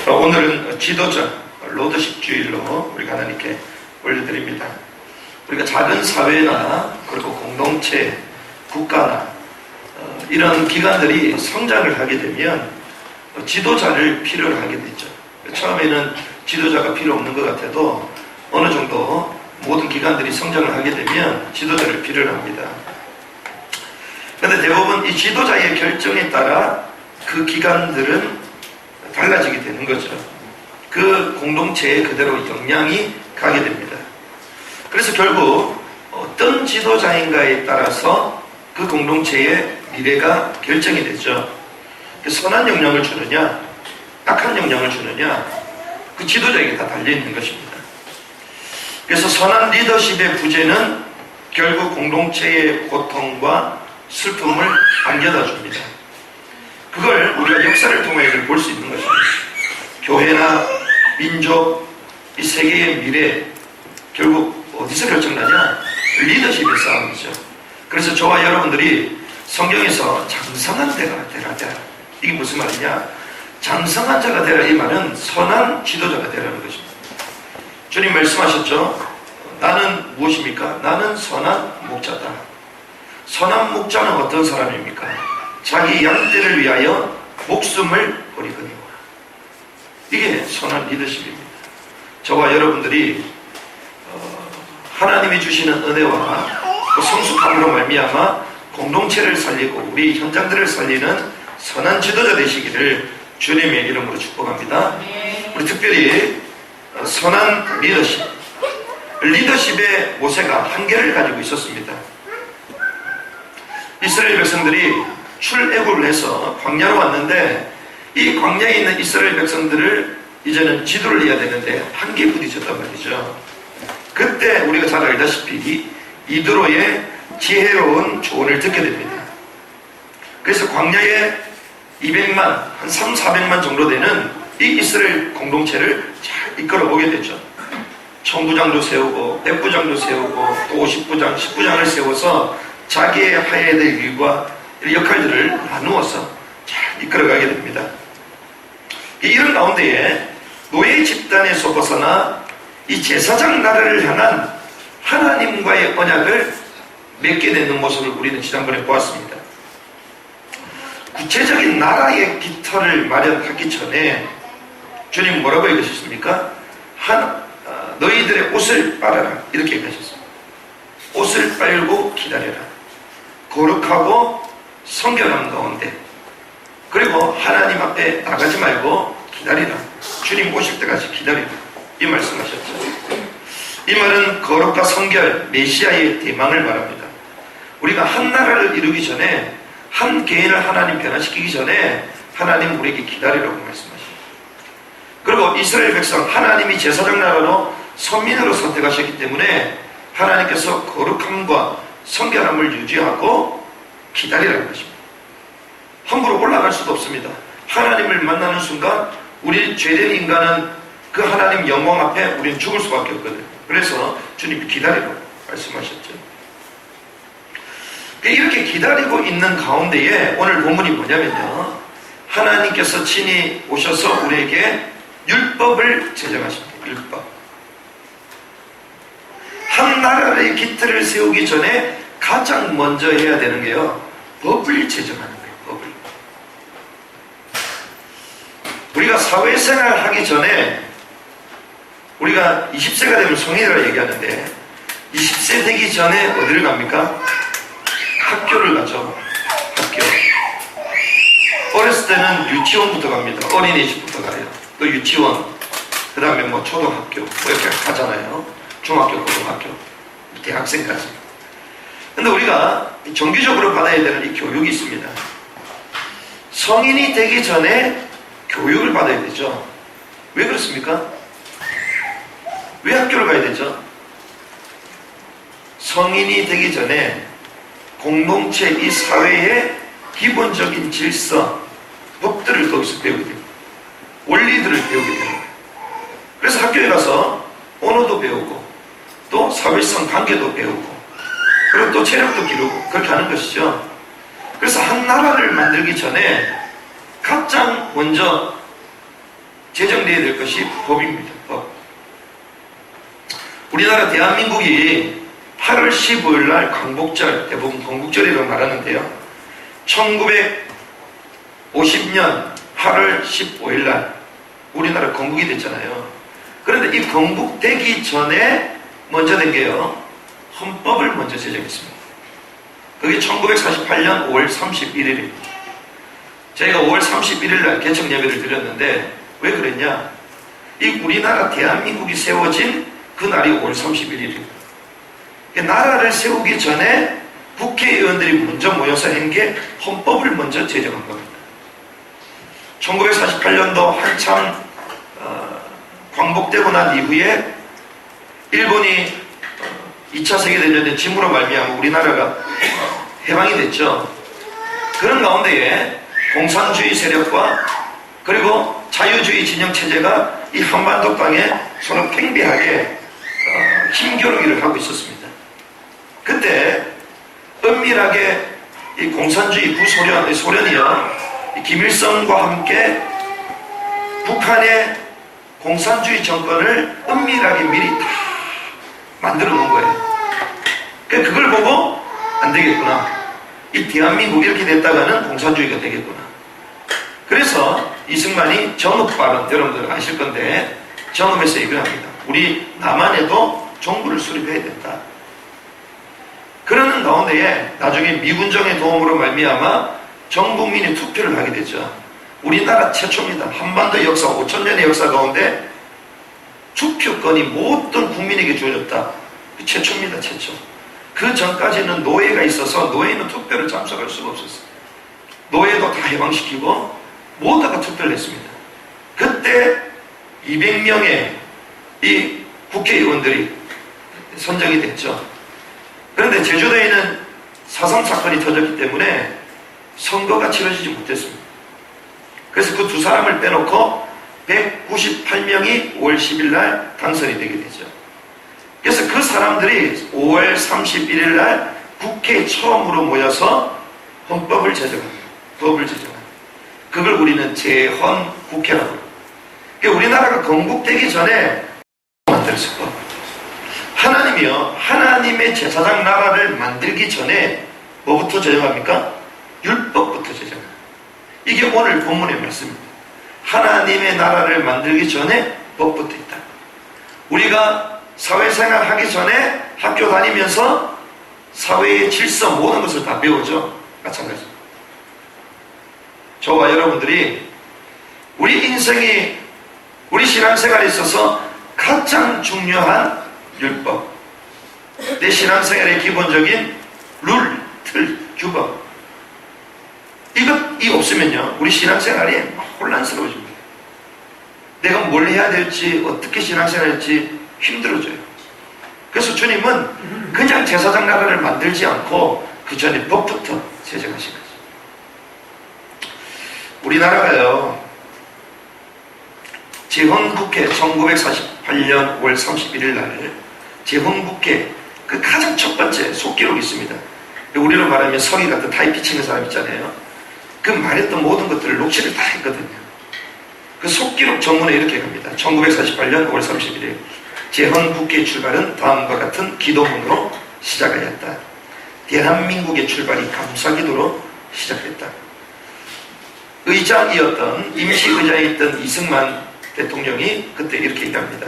오늘은 지도자, 로더십 주일로 우리가 하나님께 올려드립니다. 우리가 작은 사회나 그리고 공동체, 국가나 이런 기관들이 성장을 하게 되면 지도자를 필요로 하게 되죠. 처음에는 지도자가 필요 없는 것 같아도 어느 정도 모든 기관들이 성장을 하게 되면 지도자를 필요로 합니다. 그런데 대부분 이 지도자의 결정에 따라 그 기관들은 달라지게 되는 거죠. 그 공동체에 그대로 영향이 가게 됩니다. 그래서 결국 어떤 지도자인가에 따라서 그 공동체의 미래가 결정이 되죠. 선한 영향을 주느냐, 악한 영향을 주느냐, 그 지도자에게 다 달려있는 것입니다. 그래서 선한 리더십의 부재는 결국 공동체의 고통과 슬픔을 안겨다 줍니다. 그걸 우리가 역사를 통해 볼 수 있는 것입니다. 교회나 민족, 이 세계의 미래, 결국 어디서 결정나냐? 리더십의 싸움이죠. 그래서 저와 여러분들이 성경에서 장성한 자가 되라. 이게 무슨 말이냐? 장성한 자가 되라, 이 말은 선한 지도자가 되라는 것입니다. 주님 말씀하셨죠? 나는 무엇입니까? 나는 선한 목자다. 선한 목자는 어떤 사람입니까? 자기 양떼를 위하여 목숨을 버리거니와. 이게 선한 리더십입니다. 저와 여러분들이 하나님이 주시는 은혜와 성숙함으로 말미암아 공동체를 살리고 우리 현장들을 살리는 선한 지도자 되시기를 주님의 이름으로 축복합니다. 우리 특별히 선한 리더십, 리더십의 모세가 한계를 가지고 있었습니다. 이스라엘 백성들이 출애굽을 해서 광야로 왔는데 이 광야에 있는 이스라엘 백성들을 이제는 지도를 해야 되는데 한계에 부딪혔단 말이죠. 그때 우리가 잘 알다시피 이드로의 지혜로운 조언을 듣게 됩니다. 그래서 광야에 200만, 한 3, 400만 정도 되는 이 이스라엘 공동체를 잘 이끌어 오게 되죠. 천부장도 세우고 100부장도 세우고 또 50부장, 10부장을 세워서 자기의 하야 될 일과 역할들을 나누어서 잘 이끌어가게 됩니다. 이런 가운데에 노예 집단에서 벗어나 이 제사장 나라를 향한 하나님과의 언약을 맺게 되는 모습을 우리는 지난번에 보았습니다. 구체적인 나라의 깃털을 마련하기 전에 주님 뭐라고 얘기하셨습니까? 너희들의 옷을 빨아라, 이렇게 얘기하셨습니다. 옷을 빨고 기다려라. 거룩하고 성결한 가운데, 그리고 하나님 앞에 나가지 말고 기다리라. 주님 오실 때까지 기다리라, 이 말씀하셨죠. 이 말은 거룩과 성결, 메시아의 대망을 말합니다. 우리가 한 나라를 이루기 전에, 한 개인을 하나님 변화시키기 전에 하나님 우리에게 기다리라고 말씀하십니다. 그리고 이스라엘 백성, 하나님이 제사장 나라로 선민으로 선택하셨기 때문에 하나님께서 거룩함과 성결함을 유지하고 기다리라는 것입니다. 함부로 올라갈 수도 없습니다. 하나님을 만나는 순간 우리 죄된 인간은 그 하나님 영광 앞에 우리는 죽을 수밖에 없거든요. 그래서 주님이 기다리라고 말씀하셨죠. 이렇게 기다리고 있는 가운데에 오늘 본문이 뭐냐면요, 하나님께서 친히 오셔서 우리에게 율법을 제정하십니다. 율법. 한 나라의 기틀을 세우기 전에 가장 먼저 해야 되는 게요, 법을 제정하는 거예요. 법을. 우리가 사회생활 하기 전에, 우리가 20세가 되면 성인이라고 얘기하는데 20세 되기 전에 어디를 갑니까? 학교를 가죠. 학교. 어렸을 때는 유치원부터 갑니다. 어린이집부터 가요. 또 유치원, 그 다음에 뭐 초등학교 뭐 이렇게 가잖아요. 중학교, 고등학교, 대학생까지. 근데 우리가 정기적으로 받아야 되는 이 교육이 있습니다. 성인이 되기 전에 교육을 받아야 되죠. 왜 그렇습니까? 왜 학교를 가야 되죠? 성인이 되기 전에 공동체, 이 사회의 기본적인 질서, 법들을 거기서 배우게 됩니다. 원리들을 배우게 됩니다. 그래서 학교에 가서 언어도 배우고 또 사회성 관계도 배우고 그리고 또 체력도 기르고 그렇게 하는 것이죠. 그래서 한 나라를 만들기 전에 가장 먼저 제정되어야 될 것이 법입니다. 법. 우리나라 대한민국이 8월 15일 날 광복절, 대부분 건국절이라고 말하는데요. 1950년 8월 15일 날 우리나라 건국이 됐잖아요. 그런데 이 건국되기 전에 먼저 된 게요, 헌법을 먼저 제정했습니다. 그게 1948년 5월 31일입니다. 저희가 5월 31일 날 개청 예배를 드렸는데 왜 그랬냐? 이 우리나라 대한민국이 세워진 그 날이 5월 31일입니다. 나라를 세우기 전에 국회의원들이 먼저 모여서 한 게 헌법을 먼저 제정한 겁니다. 1948년도 한참 광복되고 난 이후에 일본이 2차 세계대전의 짐으로 말미암아 우리나라가 해방이 됐죠. 그런 가운데에 공산주의 세력과 그리고 자유주의 진영 체제가 이 한반도 땅에 서로 팽배하게 힘겨루기를 하고 있었습니다. 그때 은밀하게 이 공산주의 소련이요, 김일성과 함께 북한의 공산주의 정권을 은밀하게 미리 다 만들어 놓은 거예요. 그걸 보고 안 되겠구나, 이 대한민국이 이렇게 됐다가는 공산주의가 되겠구나. 그래서 이승만이 정읍 발언, 여러분들 아실 건데 정읍에서 얘기를 합니다. 우리 남한에도 정부를 수립해야 된다. 그러는 가운데에 나중에 미군정의 도움으로 말미암아 전 국민이 투표를 하게 되죠. 우리나라 최초입니다. 한반도 역사 5,000년의 역사 가운데 투표권이 모든 국민에게 주어졌다. 최초입니다. 최초. 그 전까지는 노예가 있어서 노예는 투표를 참석할 수가 없었어요. 노예도 다 해방시키고 모두가 투표를 했습니다. 그때 200명의 이 국회의원들이 선정이 됐죠. 그런데 제주도에는 사상사건이 터졌기 때문에 선거가 치러지지 못했습니다. 그래서 그 두 사람을 빼놓고 198명이 5월 10일 날 당선이 되게 되죠. 그래서 그 사람들이 5월 31일 날 국회에 처음으로 모여서 헌법을 제정합니다. 법을 제정합니다. 그걸 우리는 제헌국회라고 합니다. 그러니까 우리나라가 건국되기 전에 만들었을 법. 하나님이요, 하나님의 제사장 나라를 만들기 전에 뭐부터 제정합니까? 율법부터 제정합니다. 이게 오늘 본문의 말씀입니다. 하나님의 나라를 만들기 전에 법부터 있다. 우리가 사회생활 하기 전에 학교 다니면서 사회의 질서 모든 것을 다 배우죠. 마찬가지입니다. 저와 여러분들이 우리 인생이, 우리 신앙생활에 있어서 가장 중요한 율법, 내 신앙생활의 기본적인 룰, 틀, 규범, 이것이 없으면요 우리 신앙생활이 혼란스러워집니다. 내가 뭘 해야 될지, 어떻게 신앙생활할지 힘들어져요. 그래서 주님은 그냥 제사장 나라를 만들지 않고 그 전에 법부터 제정하신 거죠. 우리나라가요 제헌국회 1948년 5월 31일 날 제헌국회 그 가장 첫 번째 속기록이 있습니다. 우리로 말하면 서기 같은 타이피치는 사람 있잖아요. 그 말했던 모든 것들을 녹취를 다 했거든요. 그 속기록 전문에 이렇게 갑니다. 1948년 5월 31일 제헌국회 출발은 다음과 같은 기도문으로 시작하였다. 대한민국의 출발이 감사기도로 시작됐다. 의장이었던, 임시의장이었던 이승만 대통령이 그때 이렇게 얘기합니다.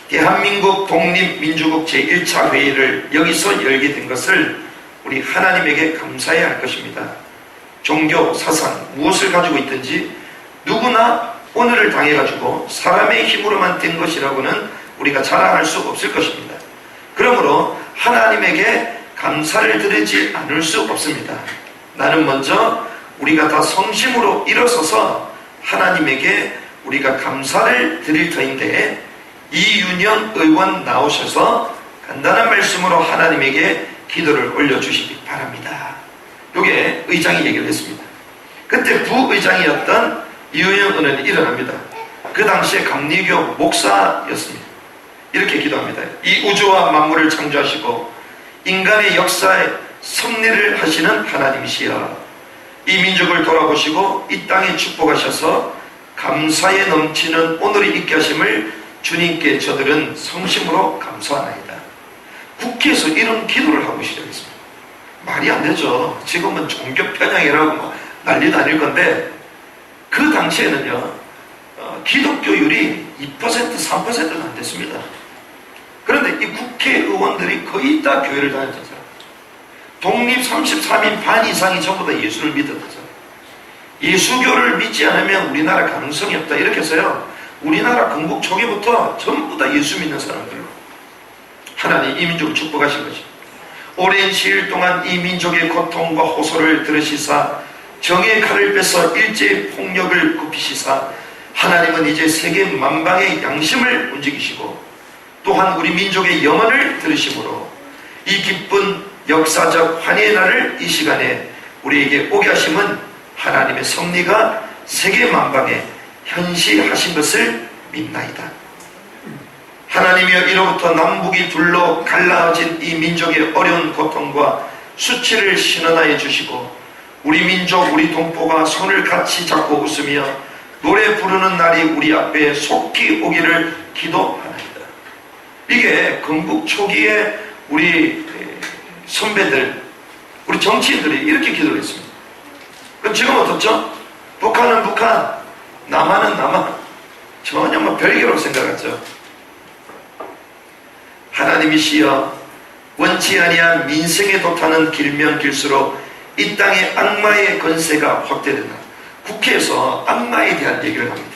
대한민국 독립민주국 제1차 회의를 여기서 열게 된 것을 우리 하나님에게 감사해야 할 것입니다. 종교, 사상, 무엇을 가지고 있든지 누구나 오늘을 당해가지고 사람의 힘으로만 된 것이라고는 우리가 자랑할 수 없을 것입니다. 그러므로 하나님에게 감사를 드리지 않을 수 없습니다. 나는 먼저 우리가 다 성심으로 일어서서 하나님에게 우리가 감사를 드릴 터인데 이윤영 의원 나오셔서 간단한 말씀으로 하나님에게 기도를 올려주시기 바랍니다. 이게 의장이 얘기를 했습니다. 그때 부의장이었던 이윤영 의원이 일어납니다. 그 당시에 감리교 목사였습니다. 이렇게 기도합니다. 이 우주와 만물을 창조하시고 인간의 역사에 섭리를 하시는 하나님이시여, 이 민족을 돌아보시고 이 땅에 축복하셔서 감사에 넘치는 오늘이 있게 하심을 주님께 저들은 성심으로 감사하나이다. 국회에서 이런 기도를 하고 시작했습니다. 말이 안 되죠. 지금은 종교 편향이라고 막 난리도 아닐 건데, 그 당시에는요, 기독교율이 2%, 3%도 안 됐습니다. 그런데 이 국회의원들이 거의 다 교회를 다녔던 사람, 독립 33인 반 이상이 전부 다 예수를 믿었던 사람, 예수교를 믿지 않으면 우리나라 가능성이 없다, 이렇게 해서요, 우리나라 건국 초기부터 전부 다 예수 믿는 사람들로 하나님 이 민족을 축복하신 것입니다. 오랜 시일 동안 이 민족의 고통과 호소를 들으시사 정의 칼을 빼서 일제의 폭력을 굽히시사 하나님은 이제 세계 만방의 양심을 움직이시고 또한 우리 민족의 염원을 들으심으로 이 기쁜 역사적 환희의 날을 이 시간에 우리에게 오게 하심은 하나님의 섭리가 세계 만방에 현시하신 것을 믿나이다. 하나님이여, 이로부터 남북이 둘로 갈라진 이 민족의 어려운 고통과 수치를 신원하여 주시고 우리 민족, 우리 동포가 손을 같이 잡고 웃으며 노래 부르는 날이 우리 앞에 속히 오기를 기도하나이다. 이게 건국 초기에 우리 선배들, 우리 정치인들이 이렇게 기도를 했습니다. 그럼 지금 어떻죠? 북한은 북한, 남한은 남한, 전혀 뭐 별개로 생각하죠. 하나님이시여, 원치 아니한 민생에 도타는 길면 길수록 이 땅에 악마의 권세가 확대된다. 국회에서 악마에 대한 얘기를 합니다.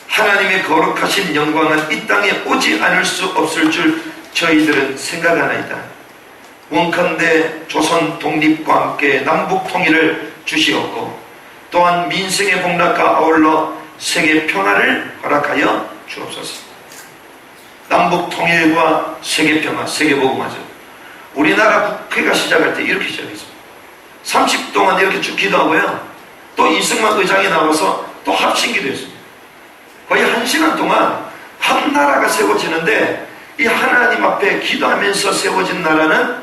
하나님의 거룩하신 영광은 이 땅에 오지 않을 수 없을 줄 저희들은 생각하나이다. 원컨대 조선 독립과 함께 남북 통일을 주시옵고 또한 민생의 복락과 아울러 세계 평화를 허락하여 주옵소서. 남북 통일과 세계 평화, 세계 복음화죠. 우리나라 국회가 시작할 때 이렇게 시작했습니다. 30 동안 이렇게 쭉 기도하고요. 또 이승만 의장이 나와서 또 합신 기도했습니다. 거의 1시간 동안 한 나라가 세워지는데 이 하나님 앞에 기도하면서 세워진 나라는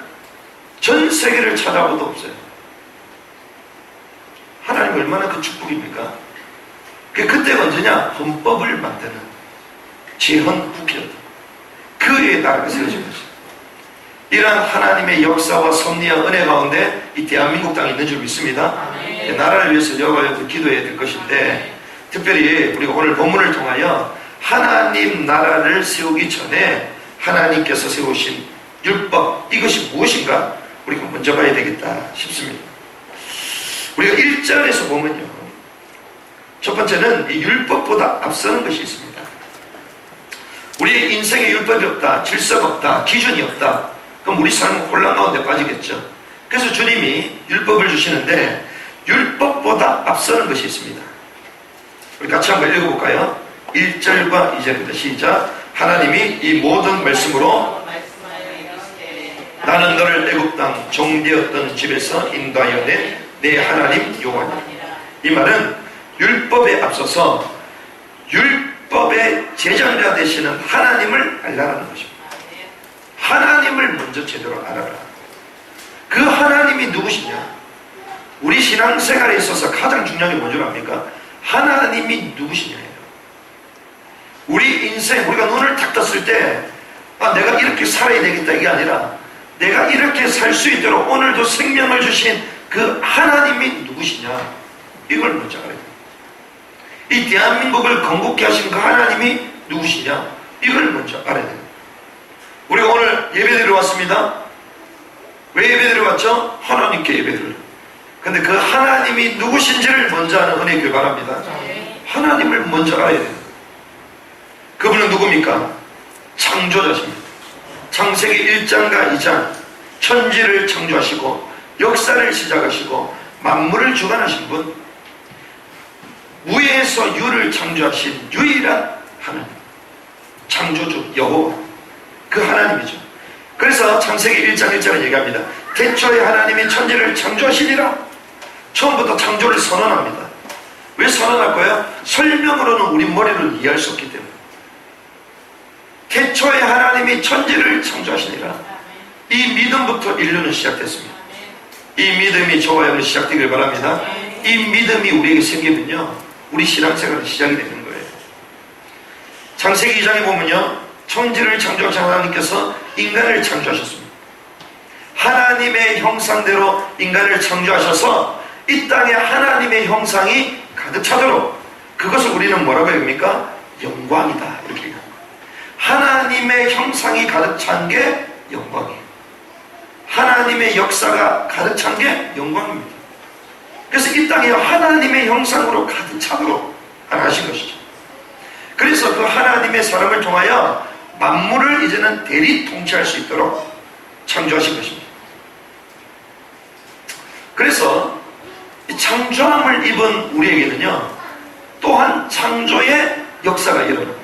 전 세계를 찾아봐도 없어요. 하나님 얼마나 그 축복입니까? 그때가 언제냐? 헌법을 만드는 제헌 국회였다. 그 외에 나라가 세워진 것이다. 이러한 하나님의 역사와 섭리와 은혜 가운데 이 대한민국 땅에 있는 줄 믿습니다. 나라를 위해서 여호와께 기도해야 될 것인데, 특별히 우리가 오늘 본문을 통하여 하나님 나라를 세우기 전에 하나님께서 세우신 율법, 이것이 무엇인가 우리가 먼저 봐야 되겠다 싶습니다. 우리가 1절에서 보면요, 첫 번째는 이 율법보다 앞서는 것이 있습니다. 우리의 인생에 율법이 없다, 질서가 없다, 기준이 없다, 그럼 우리 삶은 혼란 가운데 빠지겠죠. 그래서 주님이 율법을 주시는데 율법보다 앞서는 것이 있습니다. 우리 같이 한번 읽어볼까요? 1절과 2절입니다. 시작. 하나님이 이 모든 말씀으로 나는 너를 애굽 땅 종되었던 집에서 인도하여 내 하나님 여호와니라. 이 말은 율법에 앞서서 율법의 제정자 되시는 하나님을 알라는 것입니다. 하나님을 먼저 제대로 알아라. 그 하나님이 누구시냐? 우리 신앙생활에 있어서 가장 중요한 게 뭔지 압니까? 하나님이 누구시냐예요. 우리 인생, 우리가 눈을 탁 떴을 때 내가 이렇게 살아야 되겠다, 이게 아니라 내가 이렇게 살 수 있도록 오늘도 생명을 주신 그 하나님이 누구시냐, 이걸 먼저 알아야 돼요. 이 대한민국을 건국케 하신 그 하나님이 누구시냐, 이걸 먼저 알아야 돼요. 우리가 오늘 예배드리러 왔습니다. 왜 예배드리러 왔죠? 하나님께 예배드리러. 근데 그 하나님이 누구신지를 먼저 아는 은혜 있길 바랍니다. 하나님을 먼저 알아야 돼요. 그분은 누굽니까? 창조자십니다. 창세기 1장과 2장, 천지를 창조하시고 역사를 시작하시고 만물을 주관하신 분, 무에서 유를 창조하신 유일한 하나님, 창조주 여호와, 그 하나님이죠. 그래서 창세기 1장 1절을 얘기합니다. 태초에 하나님이 천지를 창조하시니라. 처음부터 창조를 선언합니다. 왜 선언할 거예요? 설명으로는 우리 머리를 이해할 수 없기 때문에. 태초에 하나님이 천지를 창조하시니라. 이 믿음부터 인류는 시작됐습니다. 이 믿음이 저와 여러분 시작되길 바랍니다. 이 믿음이 우리에게 생기면요, 우리 신앙생활이 시작이 되는 거예요. 창세기 2장에 보면요, 천지를 창조하신 하나님께서 인간을 창조하셨습니다. 하나님의 형상대로 인간을 창조하셔서 이 땅에 하나님의 형상이 가득 차도록, 그것을 우리는 뭐라고 합니까? 영광이다, 이렇게 얘기합니다. 하나님의 형상이 가득 찬 게 영광이에요. 하나님의 역사가 가득 찬 게 영광입니다. 그래서 이 땅에 하나님의 형상으로 가득 차도록 하신 것이죠. 그래서 그 하나님의 사람을 통하여 만물을 이제는 대리 통치할 수 있도록 창조하신 것입니다. 그래서 이 창조함을 입은 우리에게는요, 또한 창조의 역사가 일어납니다.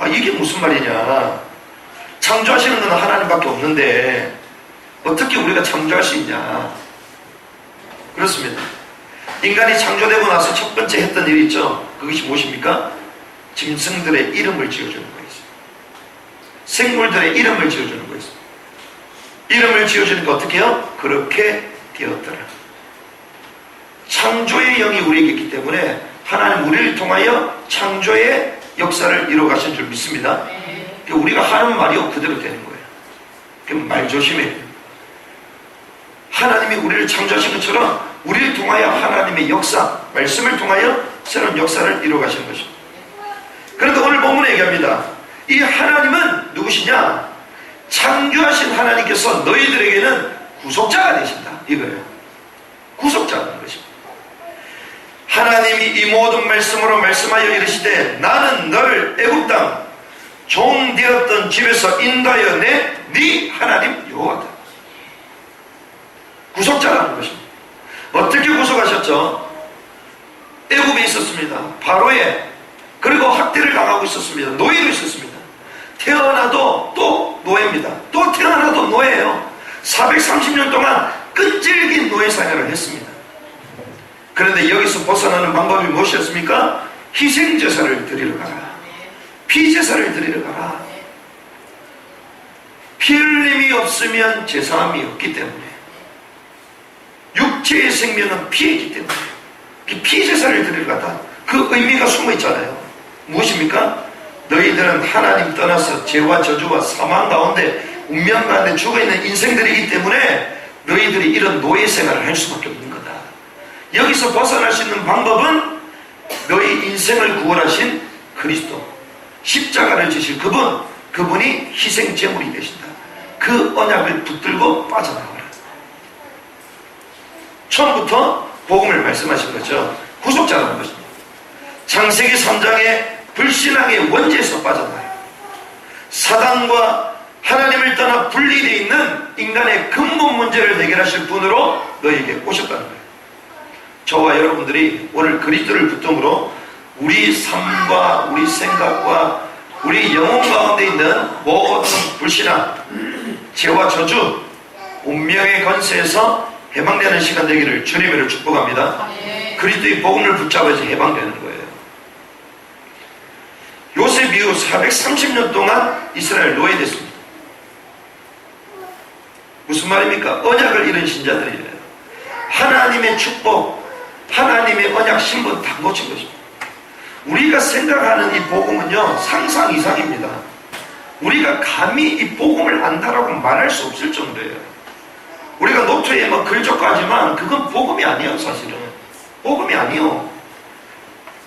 이게 무슨 말이냐, 창조하시는 건 하나님밖에 없는데 어떻게 우리가 창조할 수 있냐. 그렇습니다. 인간이 창조되고 나서 첫 번째 했던 일이 있죠. 그것이 무엇입니까? 짐승들의 이름을 지어주는 거였어요. 생물들의 이름을 지어주는 거였어요. 이름을 지어주니까 어떻게 해요? 그렇게 되었더라. 창조의 영이 우리에게 있기 때문에 하나님 우리를 통하여 창조의 역사를 이루어가신 줄 믿습니다. 우리가 하는 말이 그대로 되는 거예요. 그럼 말 조심해야 돼요. 하나님이 우리를 창조하신 것처럼 우리를 통하여 하나님의 역사, 말씀을 통하여 새로운 역사를 이루어가시는 것입니다. 그런데 오늘 본문에 얘기합니다. 이 하나님은 누구시냐? 창조하신 하나님께서 너희들에게는 구속자가 되신다, 이거예요. 구속자라는 것입니다. 하나님이 이 모든 말씀으로 말씀하여 이르시되 나는 너를 애굽 땅 종 되었던 집에서 인도하여 네 하나님 여호와다. 구속자라는 것입니다. 어떻게 구속하셨죠? 애굽에 있었습니다. 바로에. 그리고 학대를 당하고 있었습니다. 노예로 있었습니다. 태어나도 또 노예입니다. 또 태어나도 노예예요. 430년 동안 끈질긴 노예 생활을 했습니다. 그런데 여기서 벗어나는 방법이 무엇이었습니까? 희생제사를 드리러 가라. 피제사를 드리러 가라. 피 흘림이 없으면 제사함이 없기 때문에, 육체의 생명은 피이기 때문에 피제사를 드리러 가다. 그 의미가 숨어 있잖아요. 무엇입니까? 너희들은 하나님 떠나서 죄와 저주와 사망 가운데 운명 가운데 죽어있는 인생들이기 때문에 너희들이 이런 노예 생활을 할 수밖에 없는 거다. 여기서 벗어날 수 있는 방법은 너희 인생을 구원하신 그리스도, 십자가를 지실 그분이 희생 제물이 되신다. 그 언약을 붙들고 빠져나가라. 처음부터 복음을 말씀하신 거죠. 구속자라는 것입니다. 창세기 3장의 불신앙의 원죄에서 빠져나가요. 사단과 하나님을 떠나 분리되어 있는 인간의 근본 문제를 해결하실 분으로 너희에게 오셨다는 거예요. 저와 여러분들이 오늘 그리스도를 붙들므로 우리 삶과 우리 생각과 우리 영혼 가운데 있는 모든 불신앙, 죄와 저주, 운명의 권세에서 해방되는 시간 되기를 주님으로 축복합니다. 그리스도의 복음을 붙잡아야지 해방되는 거예요. 요셉 이후 430년 동안 이스라엘 노예됐습니다. 무슨 말입니까? 언약을 잃은 신자들이에요. 하나님의 축복, 하나님의 언약 신분 다 놓친 것입니다. 우리가 생각하는 이 복음은요, 상상 이상입니다. 우리가 감히 이 복음을 안다라고 말할 수 없을 정도예요. 우리가 노트에 글 적고 하지만 그건 복음이 아니에요. 사실은 복음이 아니에요.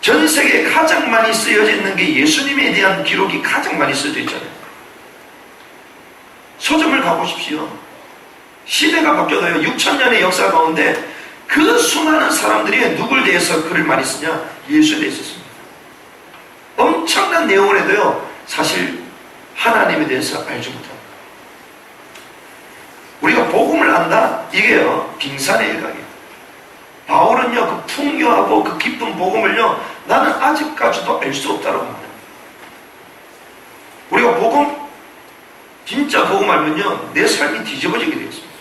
전 세계에 가장 많이 쓰여져 있는 게 예수님에 대한 기록이 가장 많이 쓰여져 있잖아요. 서점을 가보십시오. 시대가 바뀌어도요, 6,000년의 역사 가운데 그 수많은 사람들이 누굴 대해서 글을 많이 쓰냐? 예수에 대해서 씁니다. 엄청난 내용을 해도요, 사실 하나님에 대해서 알지 못합니다. 우리가 복음을 안다? 이게요, 빙산의 일각이에요. 바울은요, 그 풍요하고 그 깊은 복음을요, 나는 아직까지도 알 수 없다라고 말합니다. 우리가 복음, 진짜 복음 알면요, 내 삶이 뒤집어지게 되어 있습니다.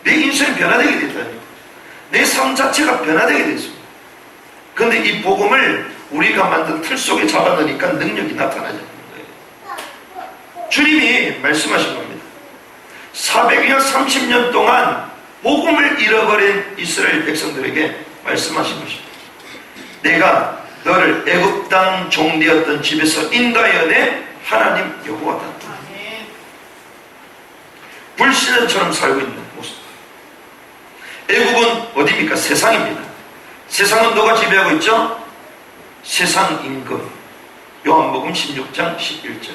내 인생이 변화되게 됐다니까. 내 삶 자체가 변화되게 됐습니다. 그런데 이 복음을 우리가 만든 틀 속에 잡아넣으니까 능력이 나타나지 않는 거예요. 주님이 말씀하신 겁니다. 430년 동안 복음을 잃어버린 이스라엘 백성들에게 말씀하신 것입니다. 내가 너를 애굽 땅 종되었던 집에서 인도하여 내 하나님 여호와다. 불신자처럼 살고 있는 모습. 애굽은 어디입니까? 세상입니다. 세상은 누가 지배하고 있죠? 세상 임금. 요한복음 16장 11절.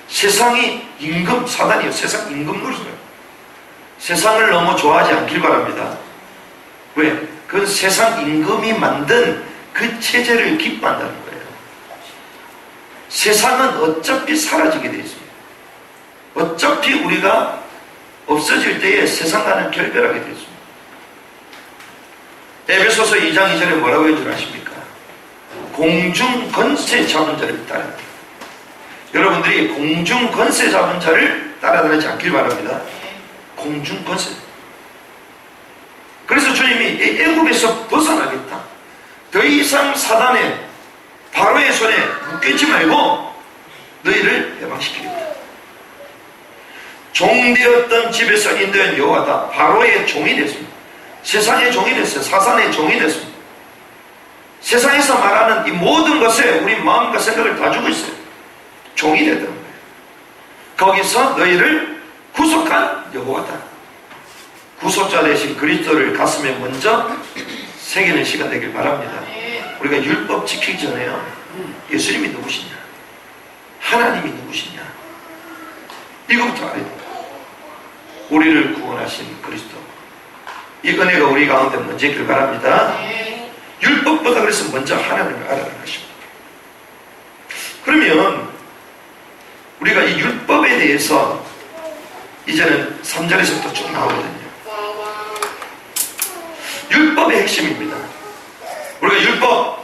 세상이 임금, 사단이요. 세상 임금 노릇이에요. 세상을 너무 좋아하지 않길 바랍니다. 왜? 그건 세상 임금이 만든 그 체제를 기뻐한다는 거예요. 세상은 어차피 사라지게 되어 있습니다. 어차피 우리가 없어질 때에 세상과는 결별하게 되어 있습니다. 에베소서 2장 2절에 뭐라고 했는 줄 아십니까? 공중 권세 잡은 자를 따르라. 여러분들이 공중 권세 잡은 자를 따라다니지 않길 바랍니다. 공중 권세. 그래서 주님이 애굽에서 벗어나겠다. 더 이상 사단의 바로의 손에 묶이지 말고 너희를 해방시키겠다. 종되었던 집에서 인도한 여호와다. 바로의 종이 됐습니다. 세상의 종이 됐어요. 사산의 종이 됐습니다. 세상에서 말하는 이 모든 것에 우리 마음과 생각을 다 주고 있어요. 종이 되던 거예요. 거기서 너희를 구속한 여호와다. 구속자 되신 그리스도를 가슴에 먼저 새기는 시간 되길 바랍니다. 우리가 율법 지키기 전에요. 예수님이 누구시냐? 하나님이 누구시냐? 이거부터 알아야 됩니다. 우리를 구원하신 그리스도. 이 은혜가 우리 가운데 먼저 있길 바랍니다. 율법보다 그래서 먼저 하나님을 알아가는 것입니다. 그러면 우리가 이 율법에 대해서 이제는 3절에서부터 쭉 나오거든요. 율법의 핵심입니다. 우리가 율법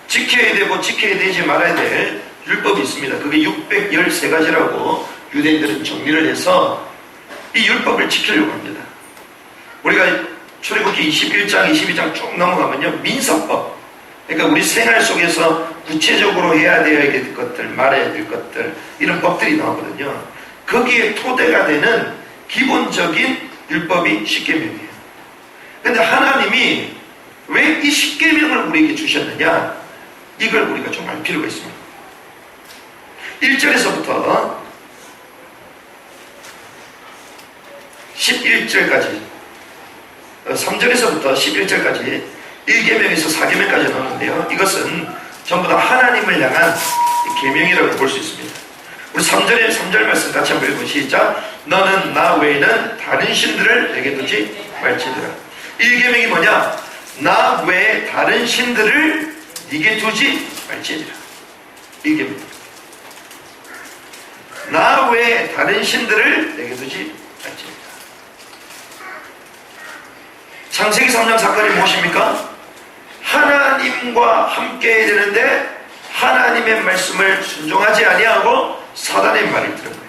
지켜야 되고 지켜야 되지 말아야 될 율법이 있습니다. 그게 613가지라고 유대인들은 정리를 해서 이 율법을 지키려고 합니다. 우리가 출애굽기 21장, 22장 쭉 넘어가면요, 민사법. 그러니까 우리 생활 속에서 구체적으로 해야 될 것들, 말해야 될 것들, 이런 법들이 나오거든요. 거기에 토대가 되는 기본적인 율법이 십계명이에요. 그런데 하나님이 왜 이 십계명을 우리에게 주셨느냐? 이걸 우리가 좀 알 필요가 있습니다. 1절에서부터 11절까지 3절에서부터 11절까지 1계명에서 4계명까지 나오는데요. 이것은 전부 다 하나님을 향한 계명이라고 볼 수 있습니다. 우리 3절 말씀 같이 한번 읽고 시작. 너는 나 외에는 다른 신들을 내게 두지 말지니라. 1계명이 뭐냐? 나 외에 다른 신들을 네게 두지 말지니라. 1계명. 나 외에 다른 신들을 내게 두지 말지니라. 창세기 3장 사건이 무엇입니까? 하나님과 함께 해야 되는데 하나님의 말씀을 순종하지 아니하고 사단의 말을 들은 거예요.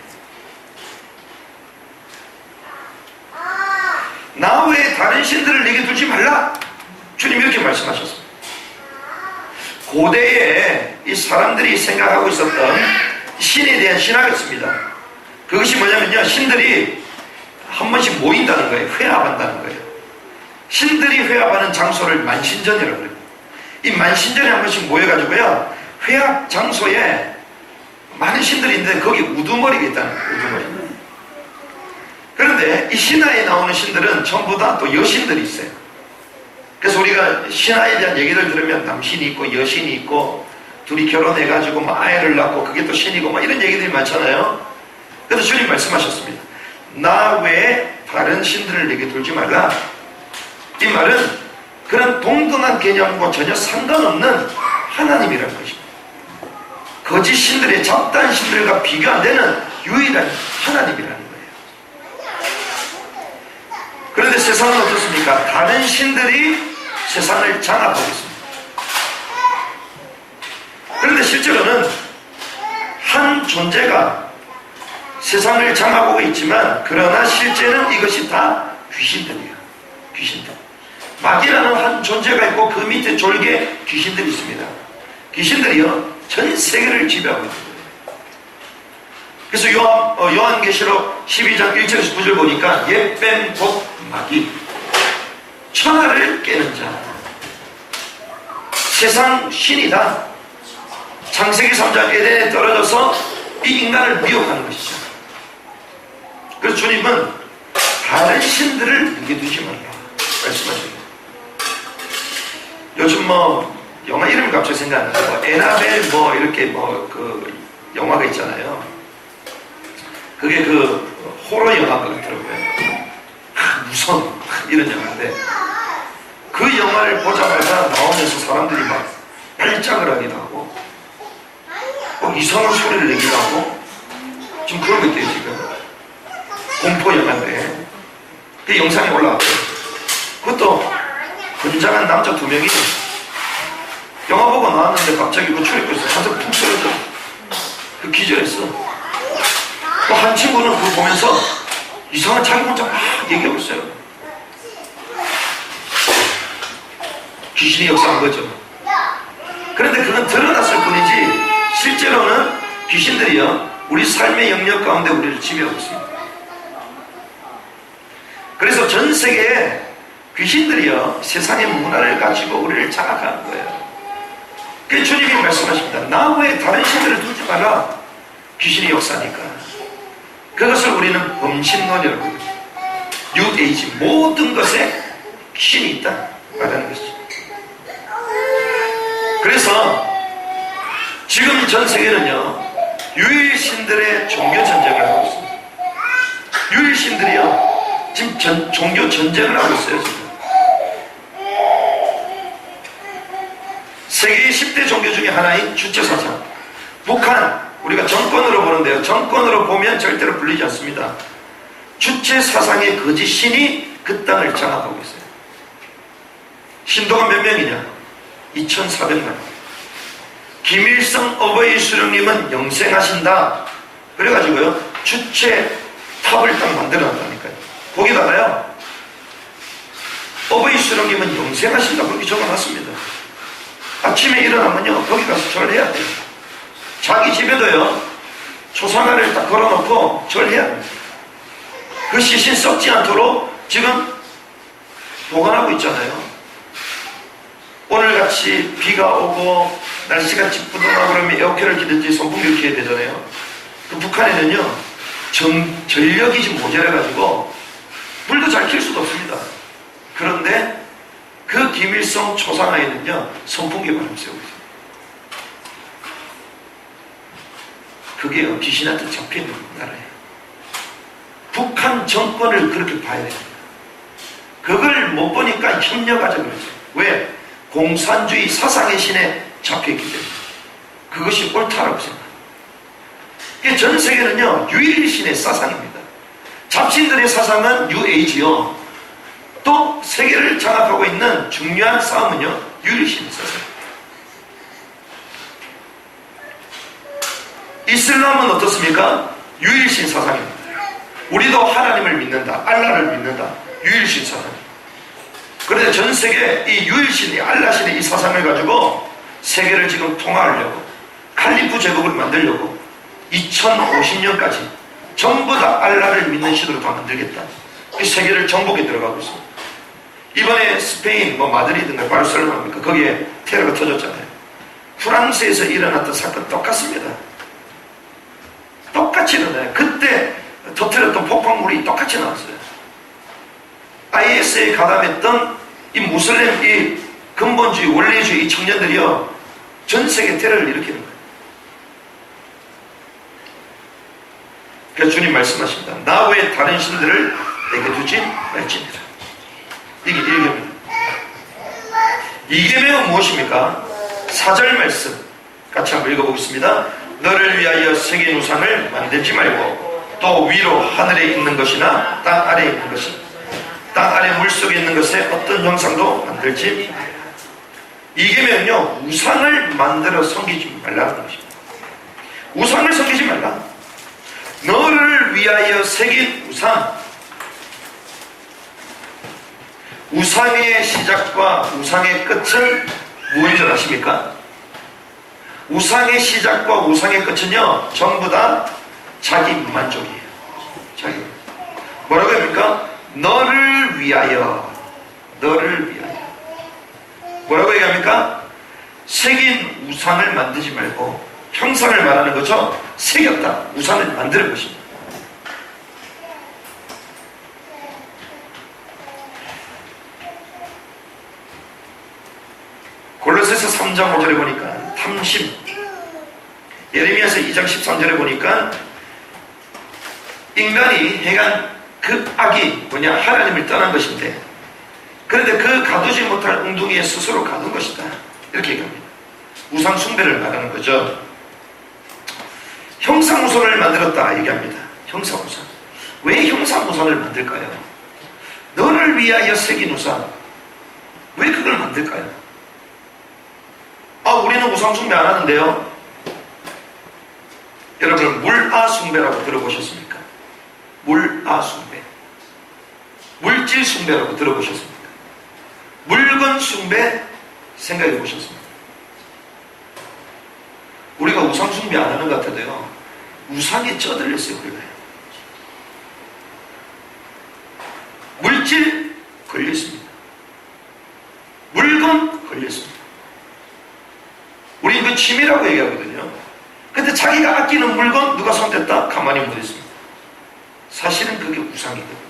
나 외에 다른 신들을 내게 두지 말라. 주님 이렇게 말씀하셨습니다. 고대에 이 사람들이 생각하고 있었던 신에 대한 신학이었습니다. 그것이 뭐냐면요, 신들이 한 번씩 모인다는 거예요. 회합한다는 거예요. 신들이 회합하는 장소를 만신전이라고 그래요. 이 만신전에 한 번씩 모여가지고요, 회합 장소에 많은 신들이 있는데 거기 우두머리가 있다는 거예요. 우두머리. 그런데 이 신화에 나오는 신들은 전부 다 또 여신들이 있어요. 그래서 우리가 신화에 대한 얘기를 들으면 남신이 있고 여신이 있고 둘이 결혼해가지고 뭐 아이를 낳고 그게 또 신이고 뭐 이런 얘기들이 많잖아요. 그래서 주님 말씀하셨습니다. 나 외에 다른 신들을 내게 두지 말라. 이 말은 그런 동등한 개념과 전혀 상관없는 하나님이라는 것입니다. 거짓 신들의 잡다한 신들과 비교 안 되는 유일한 하나님이라는 거예요. 그런데 세상은 어떻습니까? 다른 신들이 세상을 장악하고 있습니다. 그런데 실제로는 한 존재가 세상을 장악하고 있지만, 그러나 실제는 이것이 다 귀신들이에요. 귀신들. 마귀라는 한 존재가 있고 그 밑에 졸개 귀신들이 있습니다. 귀신들이요, 전 세계를 지배하고 있는 거예요. 그래서 요한계시록 12장 1절에서 9절 보니까 옛뱀 곧 마귀, 천하를 깨는 자, 세상 신이다. 창세기 3장 에덴에 떨어져서 이 인간을 미혹하는 것이죠. 그래서 주님은 다른 신들을 믿어두지 말라 말씀하십니다. 요즘 영화 이름이 갑자기 생각나는데 에나벨 이렇게 그 영화가 있잖아요. 그게 그 호러 영화가 같더라고요. 무서운 이런 영화인데 그 영화를 보자마자 나오면서 사람들이 막 발작을 하기도 하고 이상한 소리를 내기도 하고 좀 그런 것 같아요. 지금 공포 영화인데 그 영상이 올라왔어요. 그것도 건장한 남자 2명이 영화 보고 나왔는데 갑자기 그 출입구에서 한참 푹 쓰러져 그 기절했어. 또 한 친구는 그거 보면서 이상한 자기 혼자 막 얘기하고 있어요. 귀신이 역사한 거죠. 그런데 그건 드러났을 뿐이지 실제로는 귀신들이요 우리 삶의 영역 가운데 우리를 지배하고 있습니다. 그래서 전 세계에 귀신들이요 세상의 문화를 가지고 우리를 장악하는 거예요. 그 주님이 말씀하십니다. 나 외에 다른 신들을 두지 마라. 귀신이 역사니까. 그것을 우리는 범신론이라고 합니다. 뉴에이지 모든 것에 귀신이 있다 말하는 것이죠. 그래서 지금 전 세계는요 유일신들의 종교 전쟁을 하고 있습니다. 유일신들이요 지금 종교 전쟁을 하고 있어요. 지금 세계의 10대 종교 중에 하나인 주체사상 북한 우리가 정권으로 보는데요 정권으로 보면 절대로 불리지 않습니다. 주체사상의 거짓 신이 그 땅을 장악하고 있어요. 신도가 몇 명이냐 2,400만. 김일성 어버이 수령님은 영생하신다 그래가지고요 주체 탑을 딱 만들어놨다니까요. 거기도 알아요. 어버이 수령님은 영생하신다 그렇게 적어놨습니다. 아침에 일어나면요 거기 가서 절해야 돼요. 자기 집에도요 초상화를 딱 걸어놓고 절해야 됩니다. 그 시신 썩지 않도록 지금 보관하고 있잖아요. 오늘같이 비가 오고 날씨가 찌뿌둥하고 그러면 에어컨을 키든지 선풍기를 켜야 되잖아요. 그 북한에는요 전력이 지금 모자라가지고 불도 잘 켤 수도 없습니다. 그런데 그 김일성 초상화에는요 선풍기 바람 쐬고 있어요. 그게 귀신한테 잡혀있는 나라예요. 북한 정권을 그렇게 봐야 됩니다. 그걸 못 보니까 협력하자 그러죠. 왜? 공산주의 사상의 신에 잡혀있기 때문에 그것이 옳다라고 생각합니다. 전 세계는요 유일신의 사상입니다. 잡신들의 사상은 뉴에이지요. 또 세계를 장악하고 있는 중요한 싸움은요 유일신의 사상입니다. 이슬람은 어떻습니까? 유일신 사상입니다. 우리도 하나님을 믿는다 알라를 믿는다 유일신 사상입니다. 그런데 전 세계 이 유일신의 알라신의 이 사상을 가지고 세계를 지금 통화하려고 칼리프 제국을 만들려고 2050년까지 전부 다 알라를 믿는 시도를 다 만들겠다. 이 세계를 정복에 들어가고 있습니다. 이번에 스페인 마드리드인가 바르셀로나입니까 거기에 테러가 터졌잖아요. 프랑스에서 일어났던 사건 똑같습니다. 똑같이 일어나요. 그때 터뜨렸던 폭발물이 똑같이 나왔어요. IS에 가담했던 이 무슬림 이 근본주의 원리주의 이 청년들이요 전 세계 테러를 일으키는 거예요. 그래서 주님 말씀하십니다. 나 외에 다른 신들을 내게 두지 말지니라. 이게 1계명입니다. 2계명은 무엇입니까? 4절 말씀 같이 한번 읽어보겠습니다. 너를 위하여 새긴 우상을 만들지 말고 또 위로 하늘에 있는 것이나 땅 아래에 있는 것이 땅 아래 물속에 있는 것에 어떤 형상도 만들지 말라. 2계명은요 우상을 만들어 섬기지 말라는 것입니다. 우상을 섬기지 말라. 너를 위하여 새긴 우상. 우상의 시작과 우상의 끝은 무엇인 줄 아십니까? 우상의 시작과 우상의 끝은요 전부 다 자기 만족이에요. 자기 뭐라고 합니까? 너를 위하여. 너를 위하여 뭐라고 얘기합니까? 새긴 우상을 만들지 말고 형상을 말하는 거죠. 새겼다. 우상을 만드는 것입니다. 골로새서 3장 5절에 보니까 탐심, 예레미야서 2장 13절에 보니까 인간이 행한 그 악이 뭐냐, 하나님을 떠난 것인데, 그런데 그 가두지 못할 웅둥이에 스스로 가둔 것이다, 이렇게 얘기합니다. 우상 숭배를 말하는 거죠. 형상우상을 만들었다 얘기합니다. 형상우상. 왜 형상우상을 만들까요? 너를 위하여 새긴 우상, 왜 그걸 만들까요? 우리는 우상 숭배 안 하는데요. 여러분, 물아 숭배라고 들어보셨습니까? 물아 숭배. 물질 숭배라고 들어보셨습니까? 물건 숭배 생각해 보셨습니까? 우리가 우상 숭배 안 하는 것 같아도요, 우상에 쩌들렸어요, 우리가. 물질 걸렸습니다. 물건 걸렸습니다. 우리 이거 취미라고 얘기하거든요. 근데 자기가 아끼는 물건 누가 손댔다? 가만히 못 있습니다. 사실은 그게 우상이거든요.